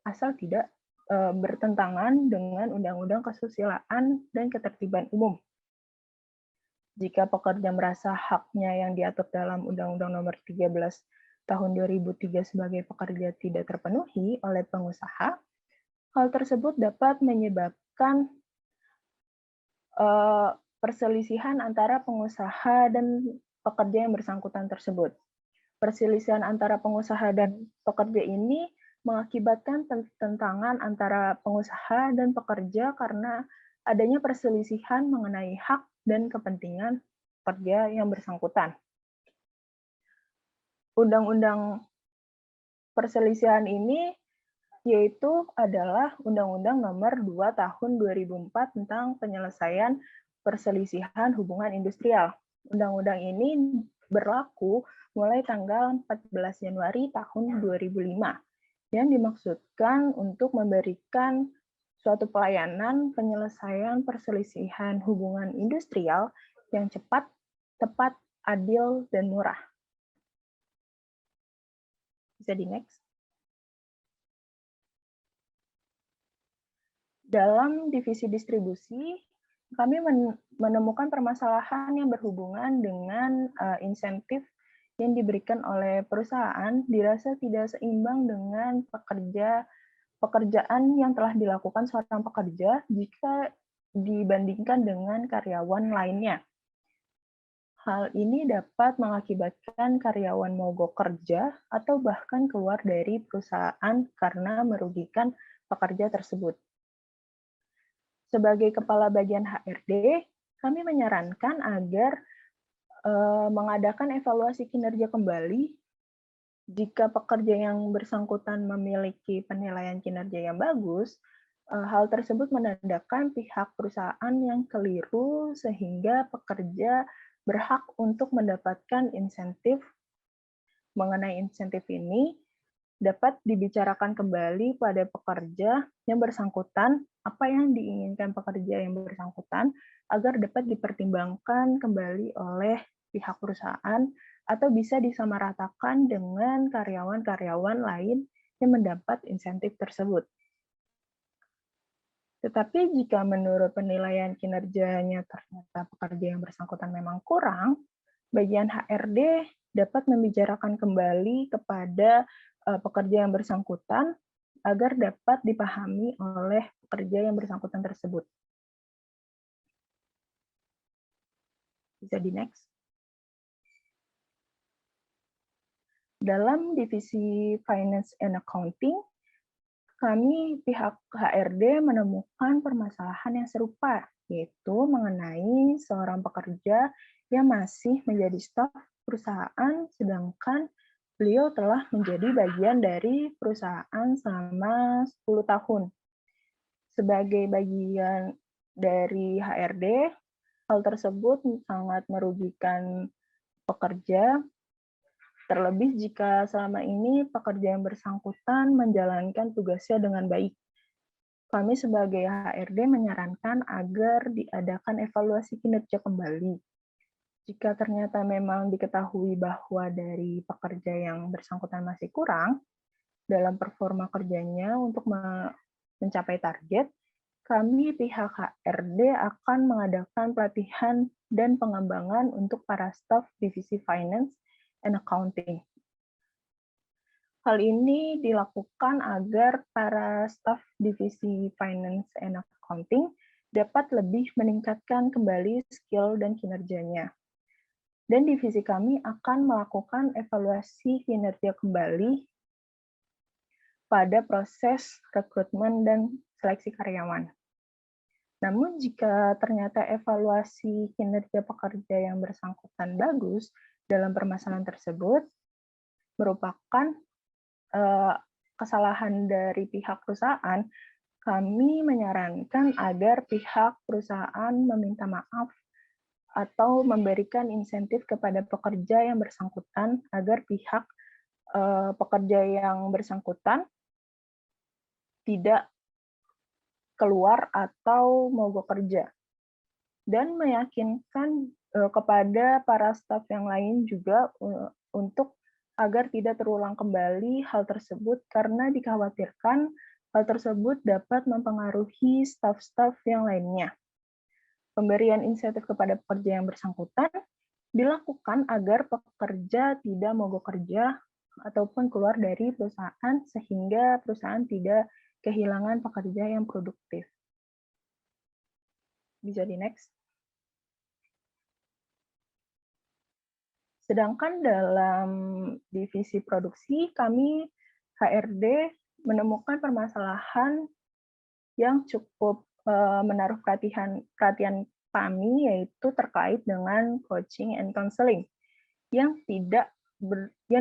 asal tidak bertentangan dengan undang-undang kesusilaan dan ketertiban umum. Jika pekerja merasa haknya yang diatur dalam Undang-Undang Nomor 13 Tahun 2003 sebagai pekerja tidak terpenuhi oleh pengusaha, hal tersebut dapat menyebabkan perselisihan antara pengusaha dan pekerja yang bersangkutan tersebut. Perselisihan antara pengusaha dan pekerja ini mengakibatkan tentangan antara pengusaha dan pekerja karena adanya perselisihan mengenai hak dan kepentingan pekerja yang bersangkutan. Undang-undang perselisihan ini yaitu adalah Undang-Undang Nomor 2 Tahun 2004 tentang penyelesaian perselisihan hubungan industrial. Undang-undang ini berlaku mulai tanggal 14 Januari tahun 2005 yang dimaksudkan untuk memberikan suatu pelayanan penyelesaian perselisihan hubungan industrial yang cepat, tepat, adil, dan murah. Bisa di next. Dalam divisi distribusi, kami menemukan permasalahan yang berhubungan dengan insentif yang diberikan oleh perusahaan dirasa tidak seimbang dengan pekerjaan yang telah dilakukan seorang pekerja jika dibandingkan dengan karyawan lainnya. Hal ini dapat mengakibatkan karyawan mogok kerja atau bahkan keluar dari perusahaan karena merugikan pekerja tersebut. Sebagai Kepala Bagian HRD, kami menyarankan agar mengadakan evaluasi kinerja kembali jika pekerja yang bersangkutan memiliki penilaian kinerja yang bagus. Hal tersebut menandakan pihak perusahaan yang keliru sehingga pekerja berhak untuk mendapatkan insentif. Mengenai insentif ini, dapat dibicarakan kembali pada pekerja yang bersangkutan, apa yang diinginkan pekerja yang bersangkutan, agar dapat dipertimbangkan kembali oleh pihak perusahaan, atau bisa disamaratakan dengan karyawan-karyawan lain yang mendapat insentif tersebut. Tetapi jika menurut penilaian kinerjanya ternyata pekerja yang bersangkutan memang kurang, bagian HRD dapat membicarakan kembali kepada pekerja yang bersangkutan agar dapat dipahami oleh pekerja yang bersangkutan tersebut. Bisa di next. Dalam divisi Finance and Accounting, kami pihak HRD menemukan permasalahan yang serupa, yaitu mengenai seorang pekerja yang masih menjadi staf perusahaan, sedangkan beliau telah menjadi bagian dari perusahaan selama 10 tahun. Sebagai bagian dari HRD, hal tersebut sangat merugikan pekerja, terlebih jika selama ini pekerja yang bersangkutan menjalankan tugasnya dengan baik. Kami sebagai HRD menyarankan agar diadakan evaluasi kinerja kembali. Jika ternyata memang diketahui bahwa dari pekerja yang bersangkutan masih kurang dalam performa kerjanya untuk mencapai target, kami pihak HRD akan mengadakan pelatihan dan pengembangan untuk para staf divisi Finance and Accounting. Hal ini dilakukan agar para staf divisi Finance and Accounting dapat lebih meningkatkan kembali skill dan kinerjanya. Dan divisi kami akan melakukan evaluasi kinerja kembali pada proses rekrutmen dan seleksi karyawan. Namun jika ternyata evaluasi kinerja pekerja yang bersangkutan bagus dalam permasalahan tersebut merupakan kesalahan dari pihak perusahaan, kami menyarankan agar pihak perusahaan meminta maaf atau memberikan insentif kepada pekerja yang bersangkutan agar pihak pekerja yang bersangkutan tidak keluar atau mogok kerja, dan meyakinkan kepada para staf yang lain juga untuk agar tidak terulang kembali hal tersebut, karena dikhawatirkan hal tersebut dapat mempengaruhi staf-staf yang lainnya. Pemberian insentif kepada pekerja yang bersangkutan dilakukan agar pekerja tidak mogok kerja ataupun keluar dari perusahaan sehingga perusahaan tidak kehilangan pekerja yang produktif. Bisa di next. Sedangkan dalam divisi produksi, kami HRD menemukan permasalahan yang cukup menaruh perhatian kami, yaitu terkait dengan coaching and counseling yang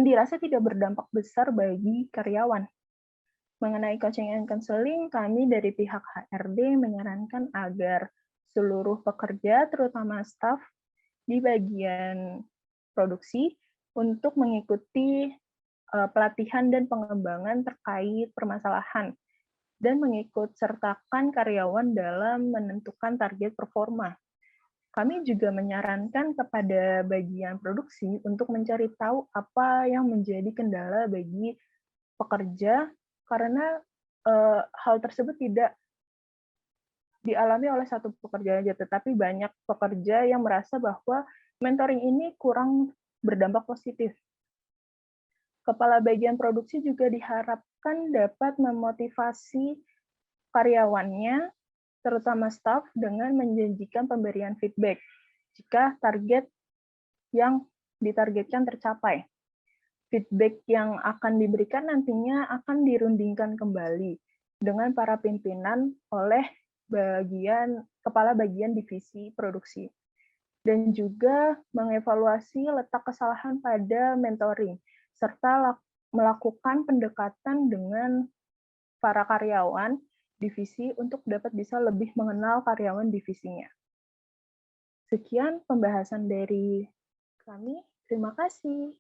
dirasa tidak berdampak besar bagi karyawan. Mengenai coaching and counseling, kami dari pihak HRD menyarankan agar seluruh pekerja, terutama staf di bagian produksi, untuk mengikuti pelatihan dan pengembangan terkait permasalahan dan mengikut sertakan karyawan dalam menentukan target performa. Kami juga menyarankan kepada bagian produksi untuk mencari tahu apa yang menjadi kendala bagi pekerja, karena hal tersebut tidak dialami oleh satu pekerja saja, tetapi banyak pekerja yang merasa bahwa mentoring ini kurang berdampak positif. Kepala bagian produksi juga diharapkan dapat memotivasi karyawannya, terutama staf, dengan menjanjikan pemberian feedback jika target yang ditargetkan tercapai. Feedback yang akan diberikan nantinya akan dirundingkan kembali dengan para pimpinan oleh kepala bagian divisi produksi. Dan juga mengevaluasi letak kesalahan pada mentoring, serta melakukan pendekatan dengan para karyawan divisi untuk dapat bisa lebih mengenal karyawan divisinya. Sekian pembahasan dari kami. Terima kasih.